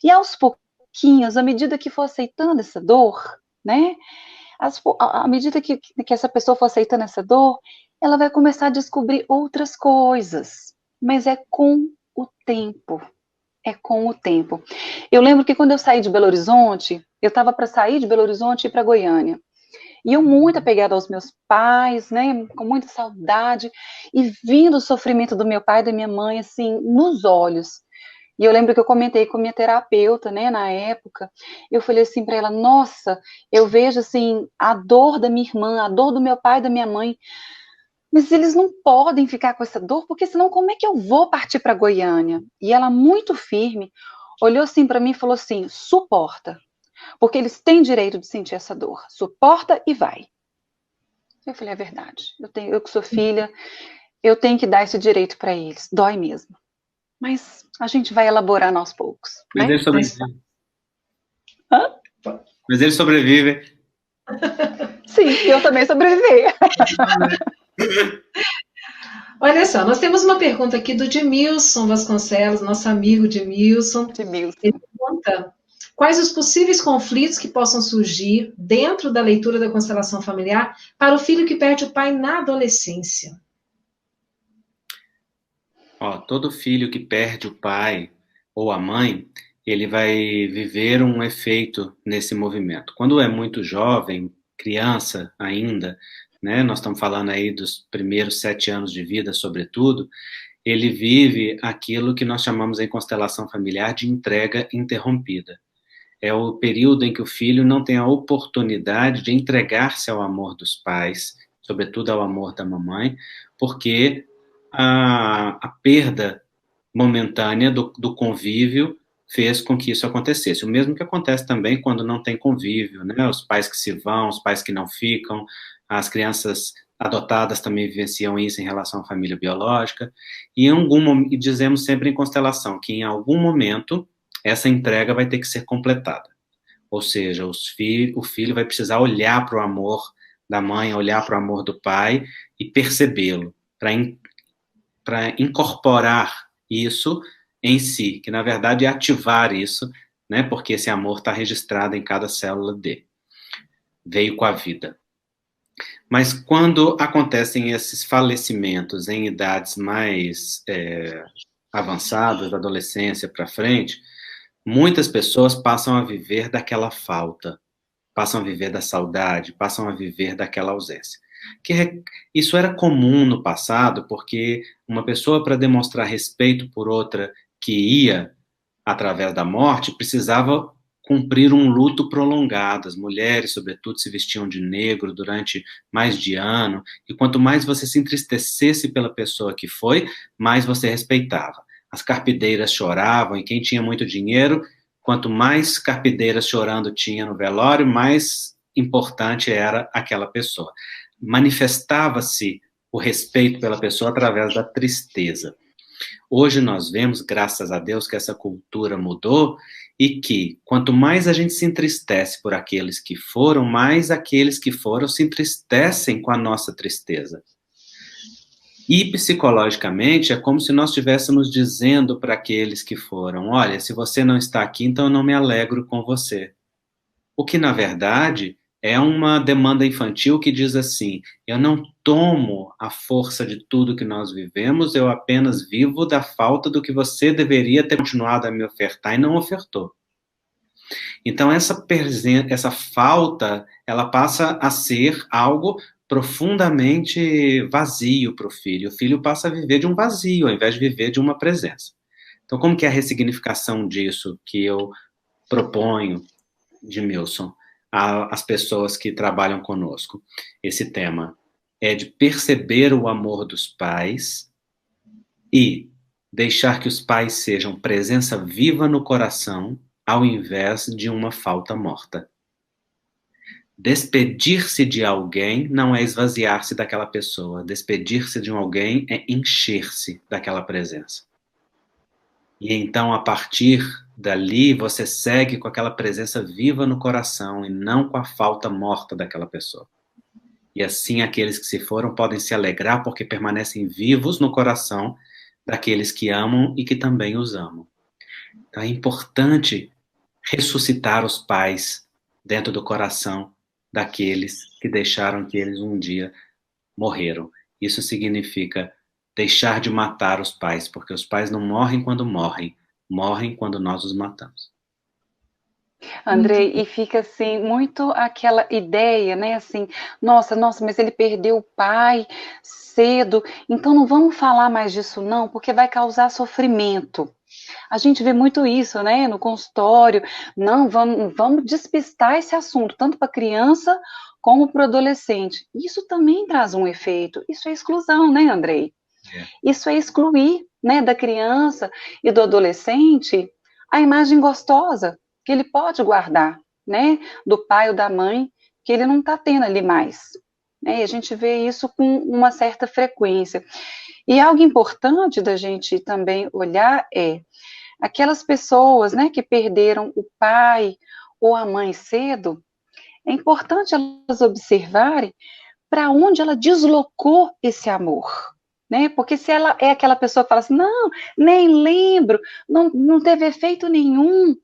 E aos pouquinhos, à medida que for aceitando essa dor, né? À medida que essa pessoa for aceitando essa dor, ela vai começar a descobrir outras coisas. Mas é com o tempo. É com o tempo. Eu lembro que quando eu saí de Belo Horizonte, eu estava para sair de Belo Horizonte e ir para Goiânia. E eu muito apegada aos meus pais, né, com muita saudade, e vindo o sofrimento do meu pai e da minha mãe, assim, nos olhos. E eu lembro que eu comentei com minha terapeuta, né, na época, eu falei assim para ela, nossa, eu vejo, assim, a dor da minha irmã, a dor do meu pai e da minha mãe, mas eles não podem ficar com essa dor, porque senão como é que eu vou partir para Goiânia? E ela, muito firme, olhou assim para mim e falou assim, suporta. Porque eles têm direito de sentir essa dor. Suporta e vai. Eu falei, é verdade. Eu que sou filha, eu tenho que dar esse direito para eles. Dói mesmo. Mas a gente vai elaborando aos poucos. Mas né? ele sobrevive. Hã? Mas ele sobrevive. Sim, eu também sobrevivi. Olha só, nós temos uma pergunta aqui do Edmilson Vasconcelos, nosso amigo Edmilson. Ele pergunta: quais os possíveis conflitos que possam surgir dentro da leitura da constelação familiar para o filho que perde o pai na adolescência? Todo filho que perde o pai ou a mãe, ele vai viver um efeito nesse movimento. Quando é muito jovem, criança ainda, né, nós estamos falando aí dos primeiros 7 anos de vida, sobretudo, ele vive aquilo que nós chamamos em constelação familiar de entrega interrompida. É o período em que o filho não tem a oportunidade de entregar-se ao amor dos pais, sobretudo ao amor da mamãe, porque a perda momentânea do convívio fez com que isso acontecesse. O mesmo que acontece também quando não tem convívio, né? Os pais que se vão, os pais que não ficam, as crianças adotadas também vivenciam isso em relação à família biológica, e dizemos sempre em constelação que em algum momento essa entrega vai ter que ser completada. Ou seja, o filho vai precisar olhar para o amor da mãe, olhar para o amor do pai e percebê-lo, para incorporar isso em si, que na verdade é ativar isso, né, porque esse amor está registrado em cada célula dele. Veio com a vida. Mas quando acontecem esses falecimentos em idades mais avançadas, da adolescência para frente, muitas pessoas passam a viver daquela falta, passam a viver da saudade, passam a viver daquela ausência. Isso era comum no passado, porque uma pessoa, para demonstrar respeito por outra que ia através da morte, precisava cumprir um luto prolongado. As mulheres, sobretudo, se vestiam de negro durante mais de ano, e quanto mais você se entristecesse pela pessoa que foi, mais você respeitava. As carpideiras choravam, e quem tinha muito dinheiro, quanto mais carpideiras chorando tinha no velório, mais importante era aquela pessoa. Manifestava-se o respeito pela pessoa através da tristeza. Hoje nós vemos, graças a Deus, que essa cultura mudou e que, quanto mais a gente se entristece por aqueles que foram, mais aqueles que foram se entristecem com a nossa tristeza. E, psicologicamente, é como se nós estivéssemos dizendo para aqueles que foram, olha, se você não está aqui, então eu não me alegro com você. O que, na verdade, é uma demanda infantil que diz assim, eu não tomo a força de tudo que nós vivemos, eu apenas vivo da falta do que você deveria ter continuado a me ofertar e não ofertou. Então, essa falta, ela passa a ser algo profundamente vazio para o filho. O filho passa a viver de um vazio, ao invés de viver de uma presença. Então, como que é a ressignificação disso que eu proponho, Edmilson, às pessoas que trabalham conosco? Esse tema é de perceber o amor dos pais e deixar que os pais sejam presença viva no coração, ao invés de uma falta morta. Despedir-se de alguém não é esvaziar-se daquela pessoa. Despedir-se de alguém é encher-se daquela presença. E então, a partir dali, você segue com aquela presença viva no coração e não com a falta morta daquela pessoa. E assim aqueles que se foram podem se alegrar porque permanecem vivos no coração daqueles que amam e que também os amam. Então é importante ressuscitar os pais dentro do coração daqueles que deixaram que eles um dia morreram. Isso significa deixar de matar os pais, porque os pais não morrem quando morrem, morrem quando nós os matamos. Andrei, e fica assim, muito aquela ideia, né, assim, nossa, mas ele perdeu o pai cedo, então não vamos falar mais disso não, porque vai causar sofrimento. A gente vê muito isso, né, no consultório, não, vamos despistar esse assunto, tanto para criança como para o adolescente. Isso também traz um efeito, isso é exclusão, né, Andrei? Isso é excluir, né, da criança e do adolescente a imagem gostosa que ele pode guardar, né, do pai ou da mãe, que ele não está tendo ali mais. Né, e a gente vê isso com uma certa frequência. E algo importante da gente também olhar é aquelas pessoas, né, que perderam o pai ou a mãe cedo, é importante elas observarem para onde ela deslocou esse amor. Né? Porque se ela é aquela pessoa que fala assim, não, nem lembro, não teve efeito nenhum,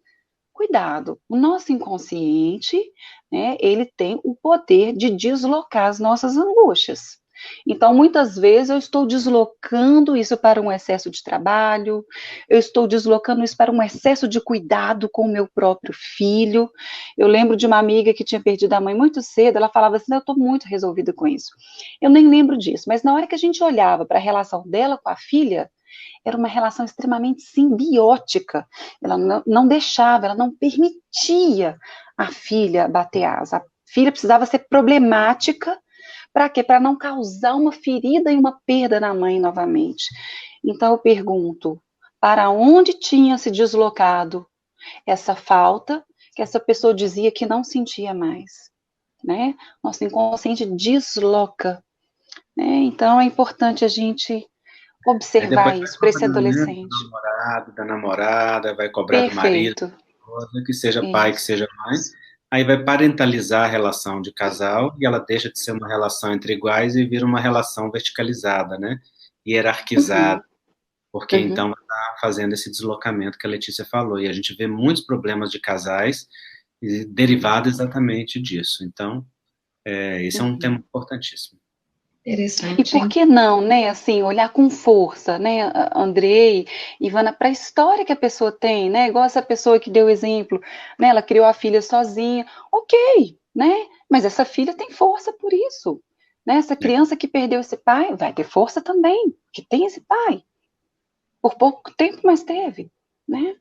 cuidado, o nosso inconsciente, né, ele tem o poder de deslocar as nossas angústias. Então, muitas vezes eu estou deslocando isso para um excesso de trabalho, eu estou deslocando isso para um excesso de cuidado com o meu próprio filho. Eu lembro de uma amiga que tinha perdido a mãe muito cedo, ela falava assim, eu estou muito resolvida com isso. Eu nem lembro disso, mas na hora que a gente olhava para a relação dela com a filha, era uma relação extremamente simbiótica. Ela não deixava, ela não permitia a filha bater asa. A filha precisava ser problemática. Para quê? Para não causar uma ferida e uma perda na mãe novamente. Então eu pergunto, para onde tinha se deslocado essa falta que essa pessoa dizia que não sentia mais? Né? Nosso inconsciente desloca. Né? Então é importante a gente observar isso para esse adolescente. Do namorado, da namorada, vai cobrar do marido, que seja pai, que seja mãe. Aí vai parentalizar a relação de casal e ela deixa de ser uma relação entre iguais e vira uma relação verticalizada, né? Hierarquizada. Porque então está fazendo esse deslocamento que a Letícia falou. E a gente vê muitos problemas de casais derivados exatamente disso. Então, esse é um tema importantíssimo. Interessante. E por que não, né, assim, olhar com força, né, Andrei, Ivana, para a história que a pessoa tem, né, igual essa pessoa que deu o exemplo, né, ela criou a filha sozinha, ok, né, mas essa filha tem força por isso, né, essa criança que perdeu esse pai vai ter força também, que tem esse pai, por pouco tempo, mas teve, né.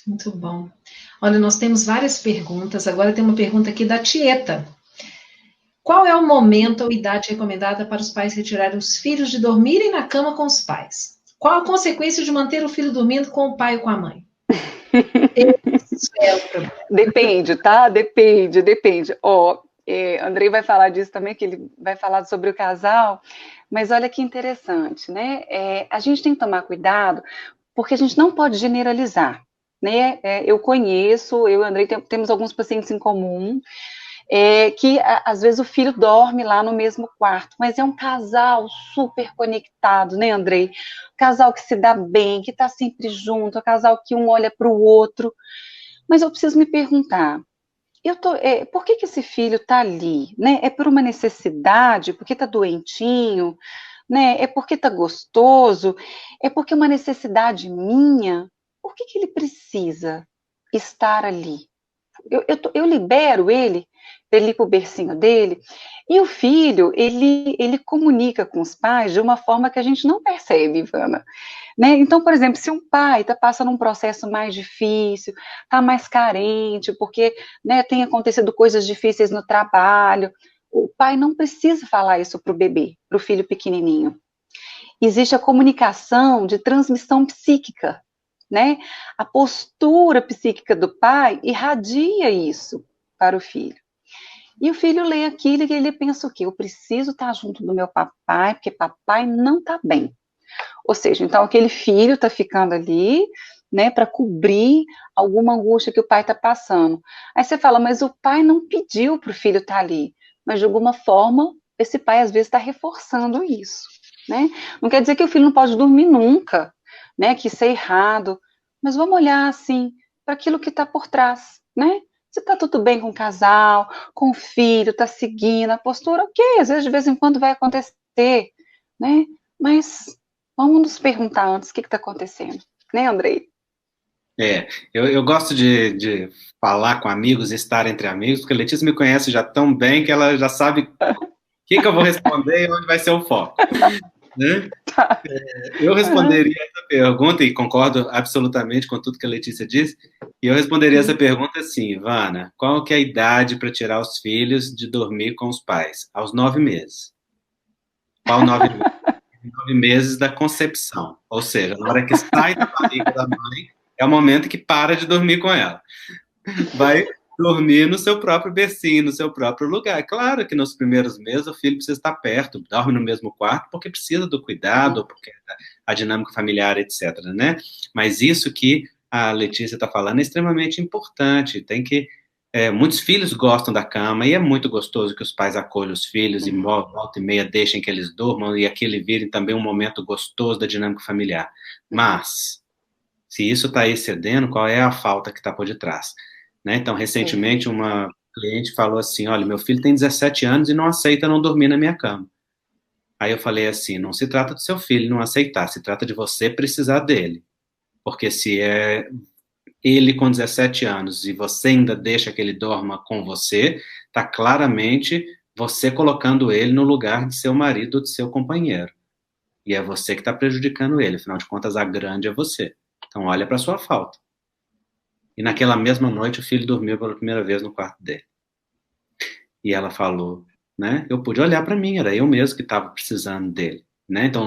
Muito bom. Olha, nós temos várias perguntas, agora tem uma pergunta aqui da Tieta. Qual é o momento ou idade recomendada para os pais retirarem os filhos de dormirem na cama com os pais? Qual a consequência de manter o filho dormindo com o pai ou com a mãe? Esse é o problema. Depende, tá? Depende. Ó, Andrei vai falar disso também, que ele vai falar sobre o casal, mas olha que interessante, né? A gente tem que tomar cuidado, porque a gente não pode generalizar, né? Eu conheço, eu e o Andrei temos alguns pacientes em comum, que às vezes o filho dorme lá no mesmo quarto, mas é um casal super conectado, né, Andrei? Casal que se dá bem, que está sempre junto, casal que um olha para o outro. Mas eu preciso me perguntar, por que esse filho está ali? Né? É por uma necessidade, porque está doentinho, né? É porque está gostoso, é porque é uma necessidade minha? Por que ele precisa estar ali? Eu libero ele para ele ir para o bercinho dele, e o filho, ele comunica com os pais de uma forma que a gente não percebe, Ivana. Né? Então, por exemplo, se um pai está passando um processo mais difícil, está mais carente, porque, né, tem acontecido coisas difíceis no trabalho, o pai não precisa falar isso para o bebê, para o filho pequenininho. Existe a comunicação de transmissão psíquica, né? A postura psíquica do pai irradia isso para o filho. E o filho lê aquilo e ele pensa o quê? Eu preciso estar junto do meu papai, porque papai não está bem. Ou seja, então aquele filho está ficando ali, né, para cobrir alguma angústia que o pai está passando. Aí você fala, mas o pai não pediu para o filho estar ali, mas de alguma forma esse pai às vezes está reforçando isso, né? Não quer dizer que o filho não pode dormir nunca, né? Que isso é errado, mas vamos olhar assim para aquilo que está por trás, né? Se está tudo bem com o casal, com o filho, está seguindo a postura, ok, às vezes de vez em quando vai acontecer, né? Mas vamos nos perguntar antes o que está acontecendo, né, Andrei? Eu gosto de falar com amigos, estar entre amigos, porque a Letícia me conhece já tão bem que ela já sabe o que eu vou responder e onde vai ser o foco, né? Tá. Eu responderia essa pergunta, e concordo absolutamente com tudo que a Letícia disse, e eu responderia essa pergunta assim, Ivana, qual que é a idade para tirar os filhos de dormir com os pais? Aos 9 meses. Qual 9 meses? 9 meses da concepção, ou seja, na hora que sai da barriga da mãe, é o momento que para de dormir com ela. Vai dormir no seu próprio bercinho, no seu próprio lugar. Claro que nos primeiros meses o filho precisa estar perto, dorme no mesmo quarto, porque precisa do cuidado, porque a dinâmica familiar, etc., né? Mas isso que a Letícia está falando é extremamente importante. Tem que... muitos filhos gostam da cama, e é muito gostoso que os pais acolham os filhos e volta e meia deixem que eles durmam, e aquele vire também um momento gostoso da dinâmica familiar. Mas... se isso está excedendo, qual é a falta que está por detrás? Né? Então, recentemente, uma cliente falou assim, olha, meu filho tem 17 anos e não aceita não dormir na minha cama. Aí eu falei assim, não se trata do seu filho não aceitar, se trata de você precisar dele. Porque se é ele com 17 anos e você ainda deixa que ele dorma com você, está claramente você colocando ele no lugar de seu marido ou de seu companheiro. E é você que está prejudicando ele, afinal de contas, a grande é você. Então, olha para a sua falta. E naquela mesma noite, o filho dormiu pela primeira vez no quarto dele. E ela falou, né? Eu pude olhar para mim, era eu mesmo que estava precisando dele, né? Então,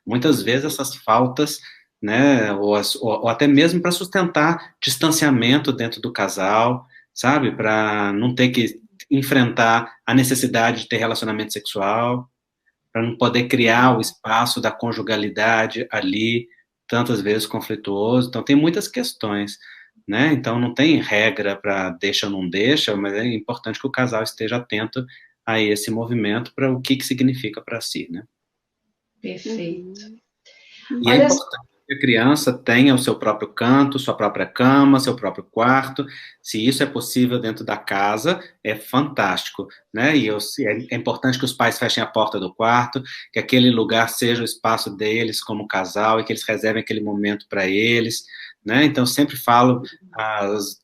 muitas vezes essas faltas, né? Ou até mesmo para sustentar distanciamento dentro do casal, sabe? Para não ter que enfrentar a necessidade de ter relacionamento sexual, para não poder criar o espaço da conjugalidade ali, tantas vezes conflituoso. Então, tem muitas questões, né? Então, não tem regra para deixa ou não deixa, mas é importante que o casal esteja atento a esse movimento para o que significa para si, né? Perfeito. E é importante que a criança tenha o seu próprio canto, sua própria cama, seu próprio quarto. Se isso é possível dentro da casa, é fantástico, né? E é importante que os pais fechem a porta do quarto, que aquele lugar seja o espaço deles como casal e que eles reservem aquele momento para eles, né? Então, eu sempre falo,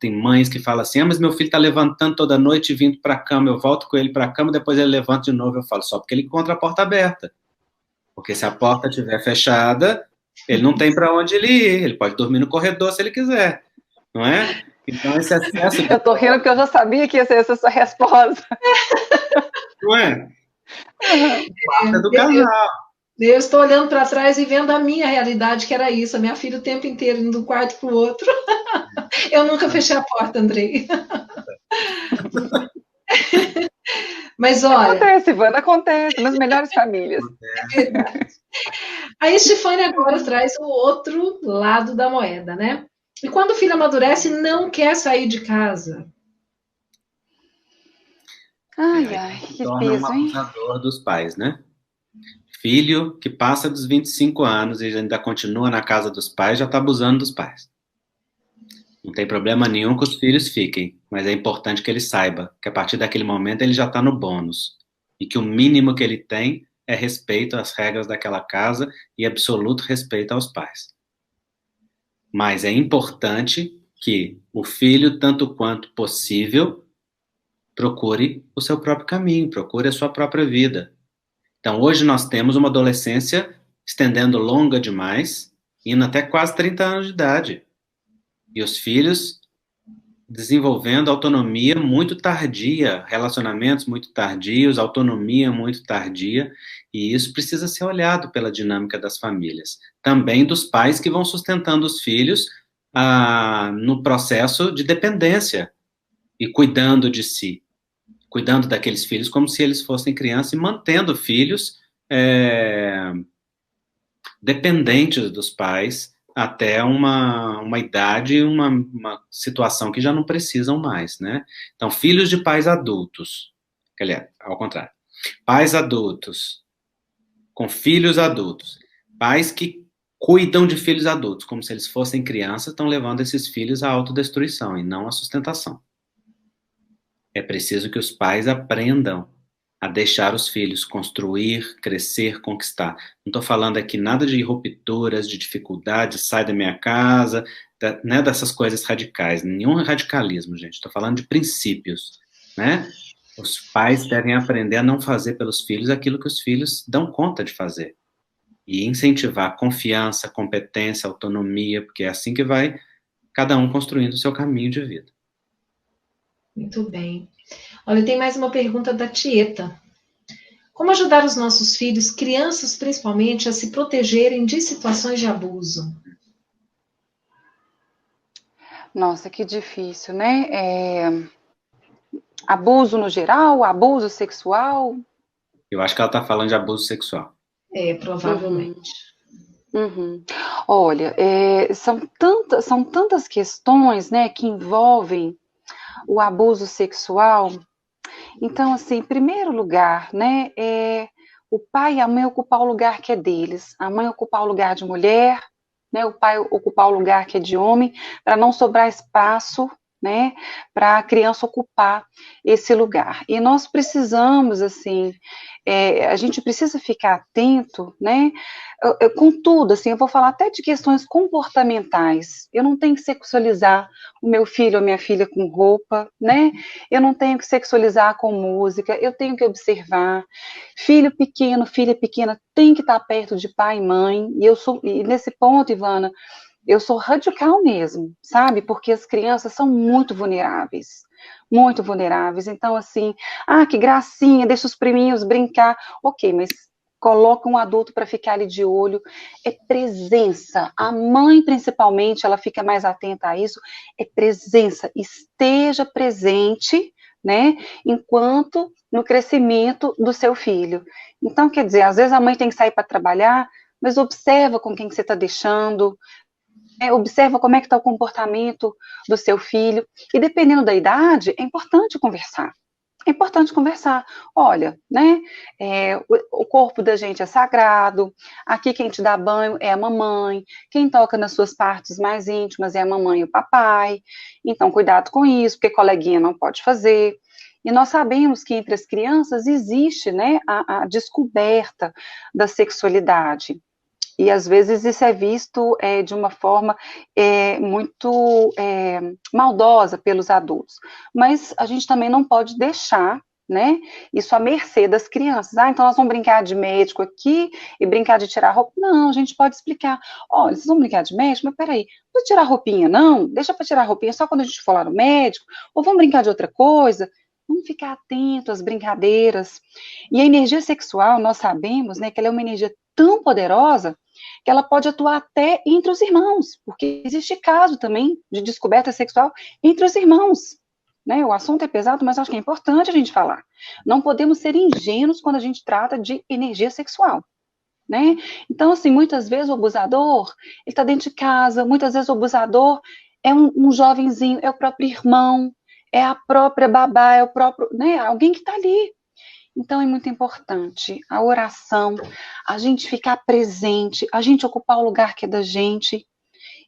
tem mães que falam assim, mas meu filho está levantando toda noite e vindo para a cama, eu volto com ele para a cama, depois ele levanta de novo, eu falo, só porque ele encontra a porta aberta. Porque se a porta estiver fechada, ele não tem para onde ele ir, ele pode dormir no corredor se ele quiser, não é? Então, esse excesso... Eu tô rindo porque eu já sabia que ia ser essa sua resposta. Não é? Parte do casal. Eu estou olhando para trás e vendo a minha realidade, que era isso, a minha filha o tempo inteiro indo de um quarto para o outro. Eu nunca fechei a porta, Andrei. Mas olha... Acontece, Ivana, acontece, nas melhores famílias. É verdade. A Estefânia agora traz o outro lado da moeda, né? E quando o filho amadurece, não quer sair de casa. Ai, que peso, hein? Um abusador dos pais, né? Filho que passa dos 25 anos e ainda continua na casa dos pais, já está abusando dos pais. Não tem problema nenhum que os filhos fiquem, mas é importante que ele saiba que a partir daquele momento ele já está no bônus. E que o mínimo que ele tem é respeito às regras daquela casa e absoluto respeito aos pais. Mas é importante que o filho, tanto quanto possível, procure o seu próprio caminho, procure a sua própria vida. Então, hoje nós temos uma adolescência estendendo longa demais, indo até quase 30 anos de idade. E os filhos desenvolvendo autonomia muito tardia, relacionamentos muito tardios, autonomia muito tardia, e isso precisa ser olhado pela dinâmica das famílias. Também dos pais que vão sustentando os filhos no processo de dependência e cuidando de si, cuidando daqueles filhos como se eles fossem crianças e mantendo filhos dependentes dos pais até uma idade, uma situação que já não precisam mais, né? Então, filhos de pais adultos, aliás, ao contrário, Pais adultos, com filhos adultos, pais que cuidam de filhos adultos, como se eles fossem crianças, estão levando esses filhos à autodestruição e não à sustentação. É preciso que os pais aprendam a deixar os filhos construir, crescer, conquistar. Não estou falando aqui nada de rupturas, de dificuldades, sai da minha casa, né, dessas coisas radicais. Nenhum radicalismo, gente. Estou falando de princípios, né? Os pais devem aprender a não fazer pelos filhos aquilo que os filhos dão conta de fazer. E incentivar confiança, competência, autonomia, porque é assim que vai cada um construindo o seu caminho de vida. Muito bem. Olha, tem mais uma pergunta da Tieta. Como ajudar os nossos filhos, crianças principalmente, a se protegerem de situações de abuso? Nossa, que difícil, né? Abuso no geral, abuso sexual? Eu acho que ela está falando de abuso sexual. Provavelmente. Uhum. Olha, são tantas questões, né, que envolvem o abuso sexual. Então, assim, em primeiro lugar, né, o pai e a mãe ocupar o lugar que é deles, a mãe ocupar o lugar de mulher, né, o pai ocupar o lugar que é de homem, para não sobrar espaço, né, para a criança ocupar esse lugar. E nós precisamos, assim, a gente precisa ficar atento, né, com tudo, assim, eu vou falar até de questões comportamentais. Eu não tenho que sexualizar o meu filho ou minha filha com roupa, né, eu não tenho que sexualizar com música, eu tenho que observar. Filho pequeno, filha pequena tem que estar perto de pai e mãe, e nesse ponto, Ivana, eu sou radical mesmo, sabe? Porque as crianças são muito vulneráveis. Muito vulneráveis. Então, assim, que gracinha, deixa os priminhos brincar. Ok, mas coloca um adulto para ficar ali de olho. É presença. A mãe, principalmente, ela fica mais atenta a isso. É presença. Esteja presente, né? Enquanto no crescimento do seu filho. Então, quer dizer, às vezes a mãe tem que sair para trabalhar, mas observa com quem que você está deixando. Observa como é que está o comportamento do seu filho, e dependendo da idade, é importante conversar. É importante conversar. Olha, né, o corpo da gente é sagrado, aqui quem te dá banho é a mamãe, quem toca nas suas partes mais íntimas é a mamãe e o papai, então cuidado com isso, porque coleguinha não pode fazer. E nós sabemos que entre as crianças existe, né, a descoberta da sexualidade. E às vezes isso é visto de uma forma muito maldosa pelos adultos. Mas a gente também não pode deixar, né, isso à mercê das crianças. Então nós vamos brincar de médico aqui e brincar de tirar roupa. Não, a gente pode explicar. Olha, vocês vão brincar de médico, mas peraí, não vou tirar roupinha, não? Deixa para tirar roupinha só quando a gente for lá no médico, ou vamos brincar de outra coisa. Vamos ficar atento às brincadeiras. E a energia sexual, nós sabemos, né, que ela é uma energia tão poderosa que ela pode atuar até entre os irmãos, porque existe caso também de descoberta sexual entre os irmãos, né? O assunto é pesado, mas acho que é importante a gente falar. Não podemos ser ingênuos quando a gente trata de energia sexual, né? Então, assim, muitas vezes o abusador, ele está dentro de casa, muitas vezes o abusador é um jovenzinho, é o próprio irmão, é a própria babá, é o próprio, né? Alguém que está ali. Então é muito importante a oração, a gente ficar presente, a gente ocupar o lugar que é da gente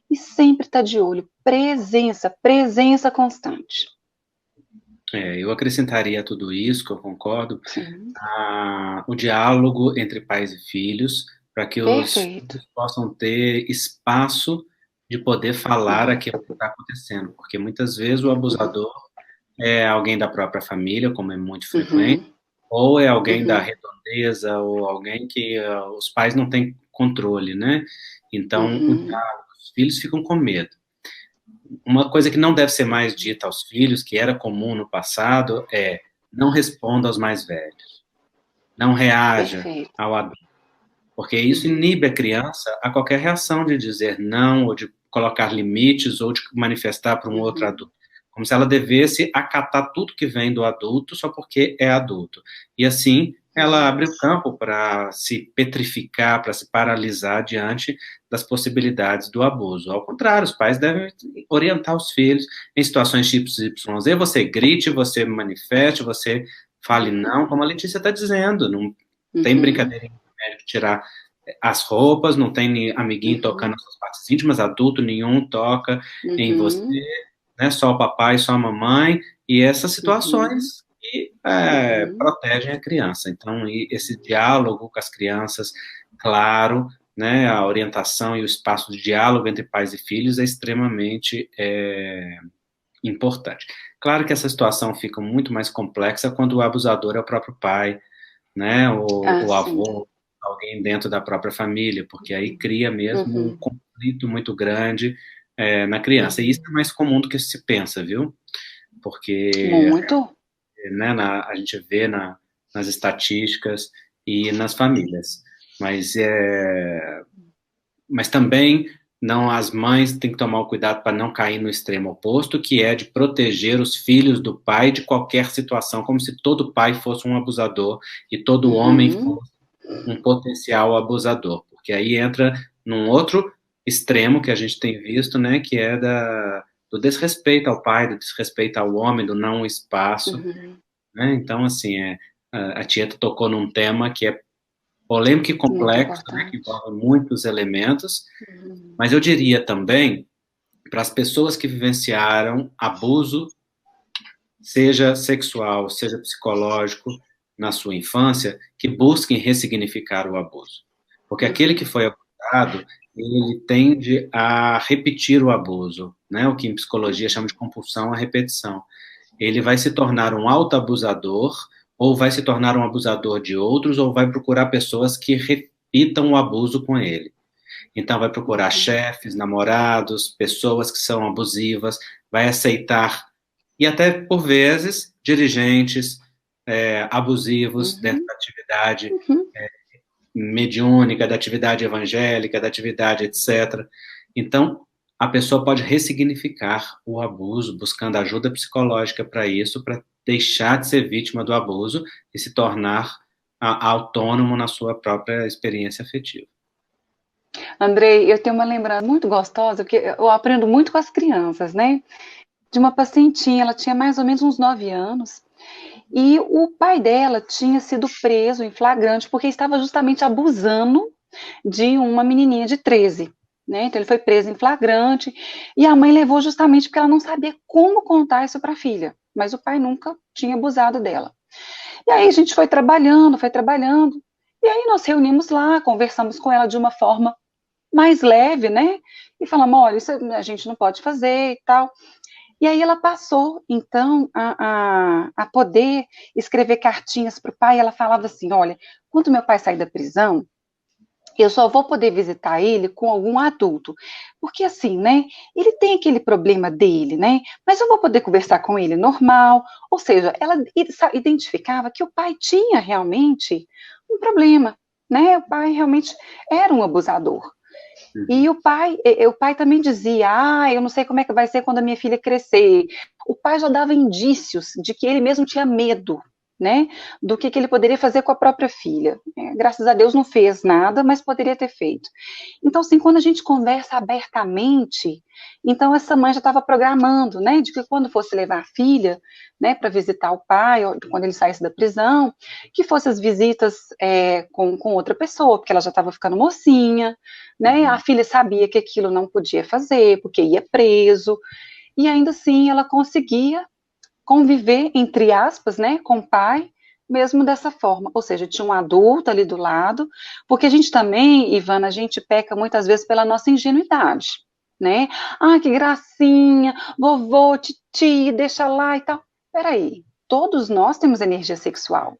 e sempre estar de olho. Presença constante. Eu acrescentaria a tudo isso, que eu concordo, o diálogo entre pais e filhos, para que os filhos possam ter espaço de poder falar aquilo que está acontecendo, porque muitas vezes o abusador é alguém da própria família, como é muito frequente, ou é alguém da redondeza, ou alguém que os pais não têm controle, né? Então, os filhos ficam com medo. Uma coisa que não deve ser mais dita aos filhos, que era comum no passado, é: não responda aos mais velhos. Não reaja ao adulto. Porque isso inibe a criança a qualquer reação de dizer não, ou de colocar limites, ou de manifestar para um outro adulto. Como se ela devesse acatar tudo que vem do adulto só porque é adulto. E assim, ela abre o campo para se petrificar, para se paralisar diante das possibilidades do abuso. Ao contrário, os pais devem orientar os filhos em situações XYZ. Você grite, você manifeste, você Fale não, como a Letícia está dizendo, não tem brincadeira em médico tirar as roupas, não tem amiguinho tocando nas suas partes íntimas, adulto nenhum toca em você, né? Só o papai, só a mamãe, e essas situações que protegem a criança. Então, esse diálogo com as crianças, claro, né? A orientação e o espaço de diálogo entre pais e filhos é extremamente importante. Claro que essa situação fica muito mais complexa quando o abusador é o próprio pai, né? O avô, alguém dentro da própria família, porque aí cria mesmo um conflito muito grande na criança. E isso é mais comum do que se pensa, viu? Porque né, a gente vê nas estatísticas e nas famílias. Mas também não, as mães têm que tomar o cuidado para não cair no extremo oposto, que é de proteger os filhos do pai de qualquer situação, como se todo pai fosse um abusador e todo homem fosse um potencial abusador, porque aí entra num outro extremo que a gente tem visto, né, que é do desrespeito ao pai, do desrespeito ao homem, do não espaço, né? Então, assim, a Tieta tocou num tema que é polêmico e complexo, né, que envolve muitos elementos, mas eu diria também, para as pessoas que vivenciaram abuso, seja sexual, seja psicológico, na sua infância, que busquem ressignificar o abuso. Porque aquele que foi abusado, ele tende a repetir o abuso, né, o que em psicologia chama de compulsão à repetição. Ele vai se tornar um autoabusador, ou vai se tornar um abusador de outros, ou vai procurar pessoas que repitam o abuso com ele. Então, vai procurar chefes, namorados, pessoas que são abusivas, vai aceitar, e até, por vezes, dirigentes abusivos dentro da atividade mediúnica, da atividade evangélica, da atividade etc. Então, a pessoa pode ressignificar o abuso, buscando ajuda psicológica para isso, para deixar de ser vítima do abuso e se tornar autônomo na sua própria experiência afetiva. Andrei, eu tenho uma lembrança muito gostosa, porque eu aprendo muito com as crianças, né? De uma pacientinha, ela tinha mais ou menos uns 9 anos, e o pai dela tinha sido preso em flagrante, porque estava justamente abusando de uma menininha de 13, né? Então ele foi preso em flagrante, e a mãe levou justamente porque ela não sabia como contar isso para a filha, mas o pai nunca tinha abusado dela. E aí a gente foi trabalhando, e aí nós reunimos lá, conversamos com ela de uma forma mais leve, né? E falamos, olha, isso a gente não pode fazer e tal. E aí ela passou, então, a poder escrever cartinhas para o pai. Ela falava assim, olha, quando meu pai sair da prisão, eu só vou poder visitar ele com algum adulto. Porque assim, né, ele tem aquele problema dele, né, mas eu vou poder conversar com ele normal. Ou seja, ela identificava que o pai tinha realmente um problema, né, o pai realmente era um abusador. E o pai também dizia, eu não sei como é que vai ser quando a minha filha crescer. O pai já dava indícios de que ele mesmo tinha medo, né, do que ele poderia fazer com a própria filha. Graças a Deus não fez nada, mas poderia ter feito. Então, assim, quando a gente conversa abertamente, então essa mãe já estava programando, né, de que quando fosse levar a filha, né, para visitar o pai, quando ele saísse da prisão, que fossem as visitas com outra pessoa, porque ela já estava ficando mocinha, né, a filha sabia que aquilo não podia fazer, porque ia preso, e ainda assim ela conseguia conviver, entre aspas, né, com o pai, mesmo dessa forma, ou seja, tinha um adulto ali do lado, porque a gente também, Ivana, a gente peca muitas vezes pela nossa ingenuidade, né, que gracinha, vovô, titi, deixa lá e tal, peraí, todos nós temos energia sexual,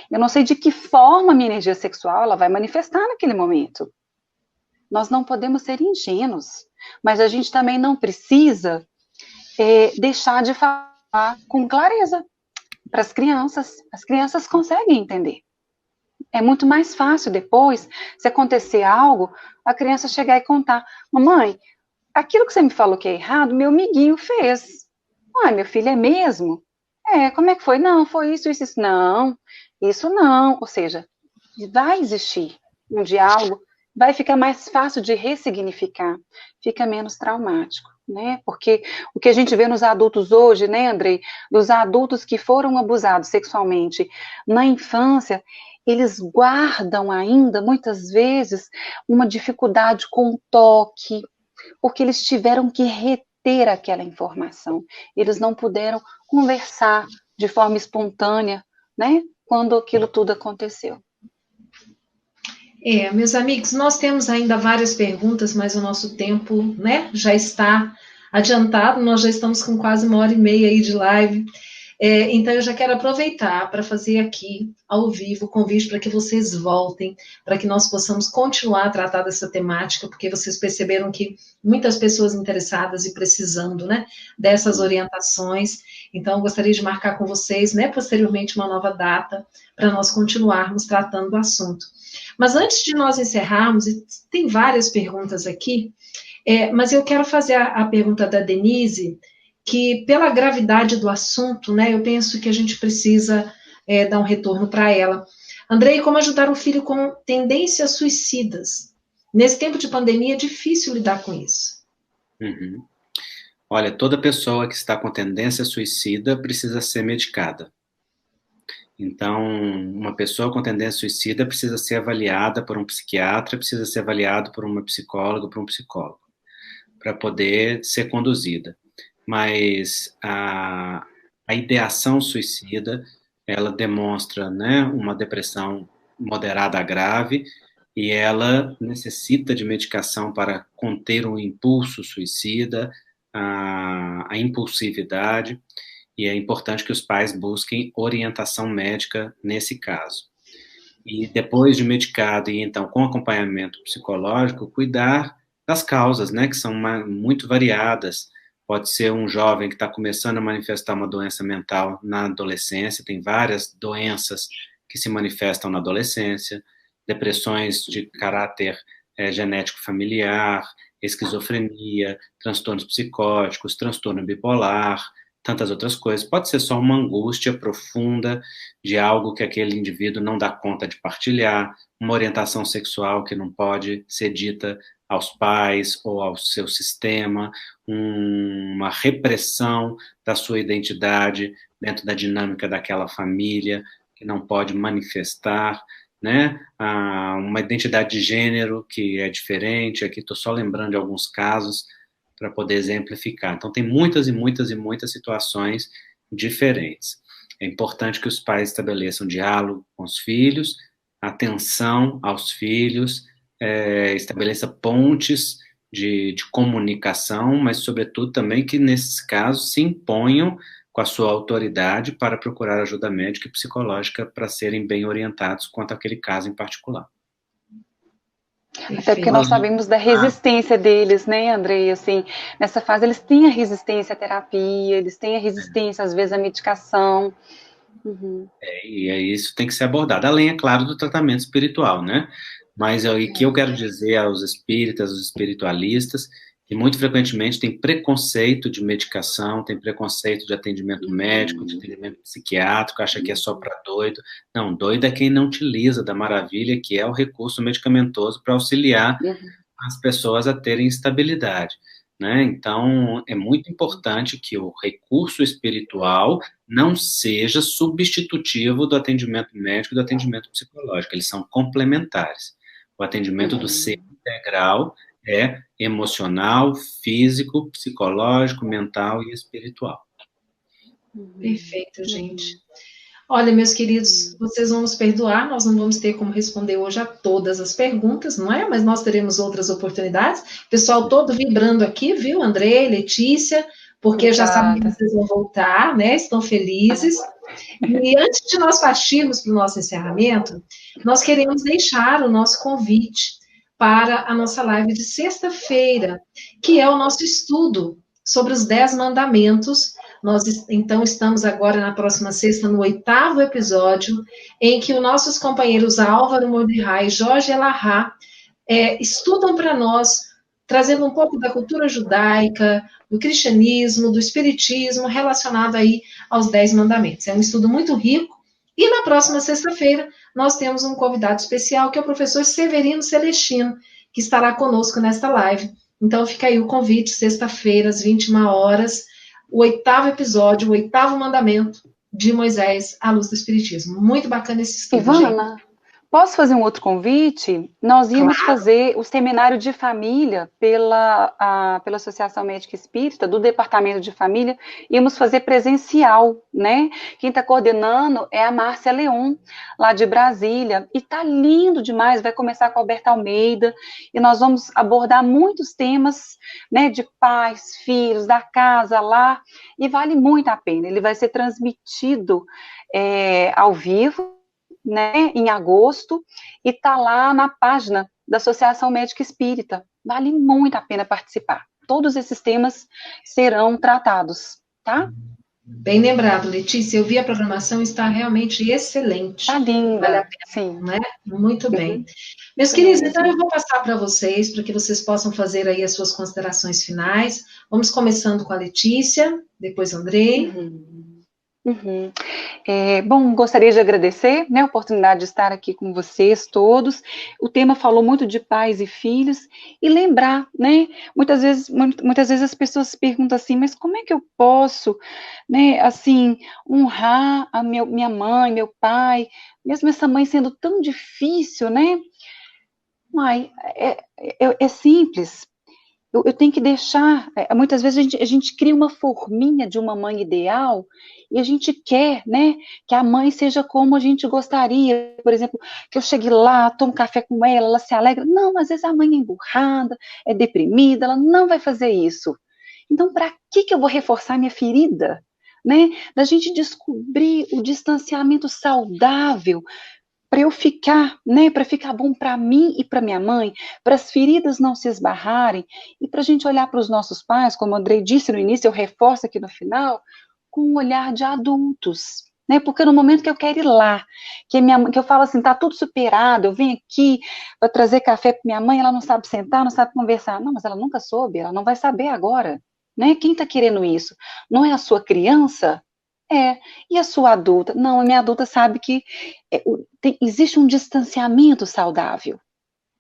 eu não sei de que forma a minha energia sexual, ela vai manifestar naquele momento, nós não podemos ser ingênuos, mas a gente também não precisa deixar de falar com clareza para as crianças conseguem entender. É muito mais fácil depois, se acontecer algo, a criança chegar e contar, mamãe, aquilo que você me falou que é errado, meu amiguinho fez. Meu filho é mesmo? Como é que foi? Não, foi isso, isso, isso. Não, isso não. Ou seja, vai existir um diálogo, vai ficar mais fácil de ressignificar, fica menos traumático. né? Porque o que a gente vê nos adultos hoje, né, Andrei, dos adultos que foram abusados sexualmente na infância, eles guardam ainda, muitas vezes, uma dificuldade com o toque, porque eles tiveram que reter aquela informação. Eles não puderam conversar de forma espontânea, né, quando aquilo tudo aconteceu. Meus amigos, nós temos ainda várias perguntas, mas o nosso tempo, né, já está adiantado, nós já estamos com quase 1h30 aí de live, então eu já quero aproveitar para fazer aqui, ao vivo, o convite para que vocês voltem, para que nós possamos continuar a tratar dessa temática, porque vocês perceberam que muitas pessoas interessadas e precisando, né, dessas orientações, então eu gostaria de marcar com vocês, né, posteriormente uma nova data, para nós continuarmos tratando do assunto. Mas antes de nós encerrarmos, tem várias perguntas aqui, mas eu quero fazer a pergunta da Denise, que pela gravidade do assunto, né, eu penso que a gente precisa dar um retorno para ela. Andrei, como ajudar um filho com tendências suicidas? Nesse tempo de pandemia é difícil lidar com isso. Uhum. Olha, toda pessoa que está com tendência suicida precisa ser medicada. Então, uma pessoa com tendência suicida precisa ser avaliada por um psiquiatra, precisa ser avaliada por uma psicóloga, por um psicólogo, para poder ser conduzida. Mas a ideação suicida, ela demonstra, né, uma depressão moderada a grave, e ela necessita de medicação para conter um impulso suicida, a impulsividade, e é importante que os pais busquem orientação médica nesse caso. E depois de medicado e então com acompanhamento psicológico, cuidar das causas, né, que são muito variadas. Pode ser um jovem que está começando a manifestar uma doença mental na adolescência, tem várias doenças que se manifestam na adolescência, depressões de caráter genético familiar, esquizofrenia, transtornos psicóticos, transtorno bipolar, tantas outras coisas. Pode ser só uma angústia profunda de algo que aquele indivíduo não dá conta de partilhar, uma orientação sexual que não pode ser dita aos pais ou ao seu sistema, uma repressão da sua identidade dentro da dinâmica daquela família, que não pode manifestar, né? Uma identidade de gênero que é diferente. Aqui estou só lembrando de alguns casos para poder exemplificar. Então, tem muitas e muitas e muitas situações diferentes. É importante que os pais estabeleçam diálogo com os filhos, atenção aos filhos, estabeleça pontes de comunicação, mas, sobretudo, também que, nesses casos, se imponham com a sua autoridade para procurar ajuda médica e psicológica para serem bem orientados quanto àquele caso em particular. Até porque nós sabemos da resistência deles, né, Andrei? Assim, nessa fase eles têm a resistência à terapia, eles têm a resistência, às vezes, à medicação. Uhum. E isso tem que ser abordado, além, é claro, do tratamento espiritual, né? Mas o que eu quero dizer aos espíritas, aos espiritualistas, que muito frequentemente tem preconceito de medicação, tem preconceito de atendimento médico, de atendimento psiquiátrico, acha que é só para doido. Não, doido é quem não utiliza da maravilha que é o recurso medicamentoso para auxiliar as pessoas a terem estabilidade, né? Então, é muito importante que o recurso espiritual não seja substitutivo do atendimento médico e do atendimento psicológico, eles são complementares. O atendimento do ser integral é emocional, físico, psicológico, mental e espiritual. Perfeito, gente. Olha, meus queridos, vocês vão nos perdoar, nós não vamos ter como responder hoje a todas as perguntas, não é? Mas nós teremos outras oportunidades. Pessoal todo vibrando aqui, viu? André, Letícia, porque já sabem que vocês vão voltar, né? Estão felizes. E antes de nós partirmos para o nosso encerramento, nós queremos deixar o nosso convite para a nossa live de sexta-feira, que é o nosso estudo sobre os 10 mandamentos. Nós, então, estamos agora na próxima sexta, no 8º episódio, em que os nossos companheiros Álvaro Mordecai e Jorge Elahá estudam para nós, trazendo um pouco da cultura judaica, do cristianismo, do espiritismo, relacionado aí aos 10 mandamentos. É um estudo muito rico. E na próxima sexta-feira, nós temos um convidado especial, que é o professor Severino Celestino, que estará conosco nesta live, Então fica aí o convite, sexta-feira, às 21 horas, o 8º episódio, o 8º mandamento de Moisés à luz do Espiritismo. Muito bacana esse estudo, gente. Ivana, posso fazer um outro convite? Nós íamos Claro. fazer o seminário de família pela Associação Médica Espírita, do Departamento de Família, íamos fazer presencial, né? Quem está coordenando é a Márcia Leon, lá de Brasília, e tá lindo demais, vai começar com a Alberta Almeida, e nós vamos abordar muitos temas, né, de pais, filhos, da casa lá, e vale muito a pena, ele vai ser transmitido ao vivo, né, em agosto, e está lá na página da Associação Médica Espírita. Vale muito a pena participar. Todos esses temas serão tratados, tá? Bem lembrado, Letícia. Eu vi a programação, está realmente excelente. Tá linda, Vale a pena, sim. né? Muito bem. Uhum. Meus Isso queridos, mesmo. então eu vou passar para que vocês possam fazer aí as suas considerações finais. Vamos começando com a Letícia, depois Andrei. Uhum. Bom, gostaria de agradecer, né, a oportunidade de estar aqui com vocês todos. O tema falou muito de pais e filhos, e lembrar, né, muitas vezes as pessoas se perguntam assim, mas como é que eu posso, né, assim, honrar a minha mãe, meu pai, mesmo essa mãe sendo tão difícil, né? Uai, é simples. Eu tenho que deixar. Muitas vezes a gente cria uma forminha de uma mãe ideal e a gente quer, né, que a mãe seja como a gente gostaria. Por exemplo, que eu chegue lá, tomo café com ela se alegra. Não, às vezes a mãe é emburrada, é deprimida, ela não vai fazer isso. Então, para que eu vou reforçar minha ferida? Né? Da gente descobrir o distanciamento saudável para eu ficar, né, para ficar bom para mim e para minha mãe, para as feridas não se esbarrarem e para a gente olhar para os nossos pais, como o Andrei disse no início, eu reforço aqui no final, com um olhar de adultos, né? Porque no momento que eu quero ir lá, que eu falo assim, tá tudo superado, eu venho aqui para trazer café para minha mãe, ela não sabe sentar, não sabe conversar, não, mas ela nunca soube, ela não vai saber agora, né? Quem está querendo isso? Não é a sua criança? E a sua adulta? Não, a minha adulta sabe que existe um distanciamento saudável.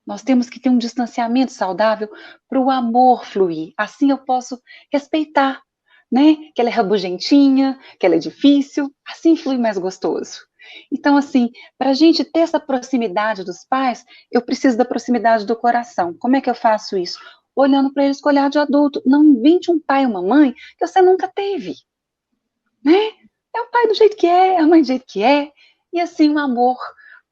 Nós temos que ter um distanciamento saudável para o amor fluir. Assim eu posso respeitar, né? Que ela é rabugentinha, que ela é difícil, assim flui mais gostoso. Então, assim, para a gente ter essa proximidade dos pais, eu preciso da proximidade do coração. Como é que eu faço isso? Olhando para eles com olhar de adulto. Não invente um pai e uma mãe que você nunca teve, né? É o pai do jeito que é a mãe do jeito que é, e assim o amor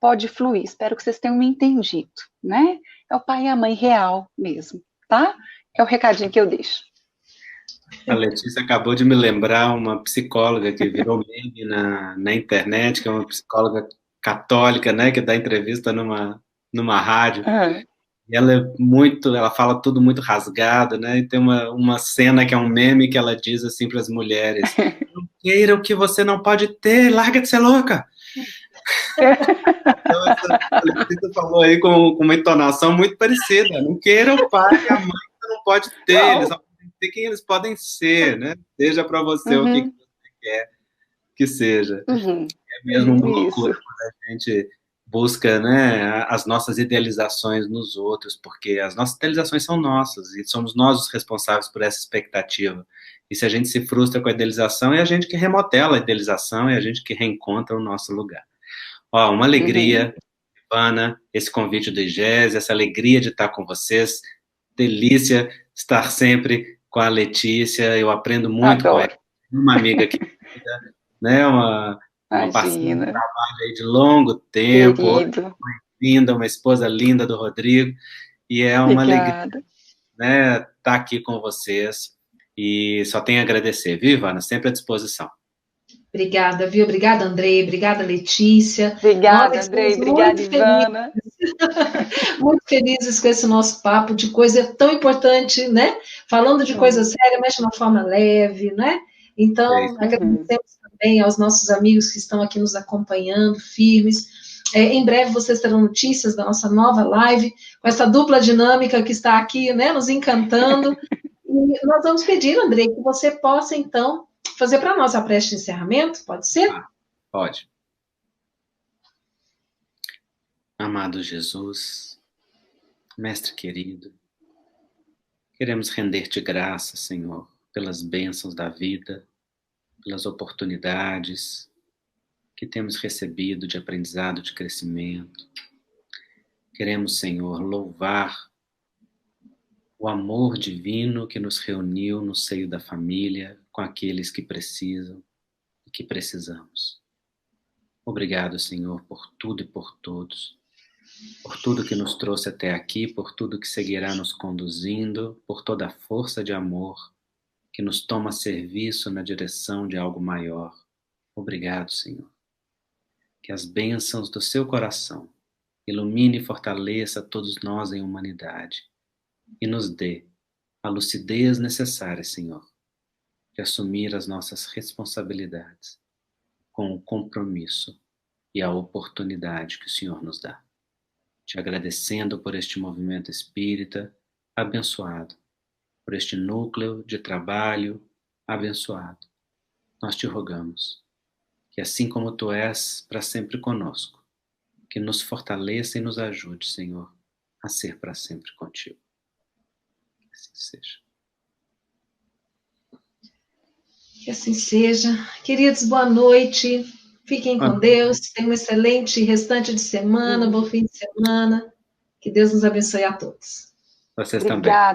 pode fluir. Espero que vocês tenham me entendido, né? É o pai e a mãe real mesmo, tá? É o recadinho que eu deixo. A Letícia acabou de me lembrar uma psicóloga que virou meme na internet, que é uma psicóloga católica, né, que dá entrevista numa rádio. E ela fala tudo muito rasgado, né? E tem uma cena que é um meme que ela diz assim para as mulheres: não queira o que você não pode ter, larga de ser louca. Então, a Letícia falou aí com uma entonação muito parecida: não queira o pai e a mãe que você não pode ter, eles só podem ser quem eles podem ser, né? Seja para você o que você quer que seja. É mesmo uma loucura quando a gente busca, né, as nossas idealizações nos outros, porque as nossas idealizações são nossas e somos nós os responsáveis por essa expectativa. E se a gente se frustra com a idealização, é a gente que remodela a idealização, é a gente que reencontra o nosso lugar. Ó, uma alegria, Ivana, esse convite do IGES, essa alegria de estar com vocês, delícia estar sempre com a Letícia, eu aprendo muito com ela, uma amiga querida, né, uma parceira de trabalho aí de longo tempo, linda, uma esposa linda do Rodrigo, e é uma alegria, né, estar aqui com vocês, e só tenho a agradecer, viu, Ivana? Sempre à disposição. Obrigada, viu? Obrigada, Andrei. Obrigada, Letícia. Obrigada, Andrei. Obrigada, Ivana. Muito felizes com esse nosso papo de coisa tão importante, né? Falando de coisa séria, mas de uma forma leve, né? Então, agradecemos também aos nossos amigos que estão aqui nos acompanhando, firmes. Em breve vocês terão notícias da nossa nova live, com essa dupla dinâmica que está aqui, né? Nos encantando. E nós vamos pedir, Andrei, que você possa, então, fazer para nós a prece de encerramento, pode ser? Pode. Amado Jesus, Mestre querido, Queremos render-te graças, Senhor, pelas bênçãos da vida, pelas oportunidades que temos recebido de aprendizado, de crescimento. Queremos, Senhor, louvar o amor divino que nos reuniu no seio da família, com aqueles que precisam e que precisamos. Obrigado, Senhor, por tudo e por todos, por tudo que nos trouxe até aqui, por tudo que seguirá nos conduzindo, por toda a força de amor que nos toma a serviço na direção de algo maior. Obrigado, Senhor. Que as bênçãos do seu coração ilumine e fortaleça todos nós em humanidade e nos dê a lucidez necessária, Senhor, de assumir as nossas responsabilidades com o compromisso e a oportunidade que o Senhor nos dá. Te agradecendo por este movimento espírita abençoado, por este núcleo de trabalho abençoado. Nós te rogamos que, assim como tu és para sempre conosco, que nos fortaleça e nos ajude, Senhor, a ser para sempre contigo. Que assim seja. Que assim seja. Queridos, boa noite. Fiquem com Deus. Tenham um excelente restante de semana, bom fim de semana. Que Deus nos abençoe a todos. Vocês Obrigada. também.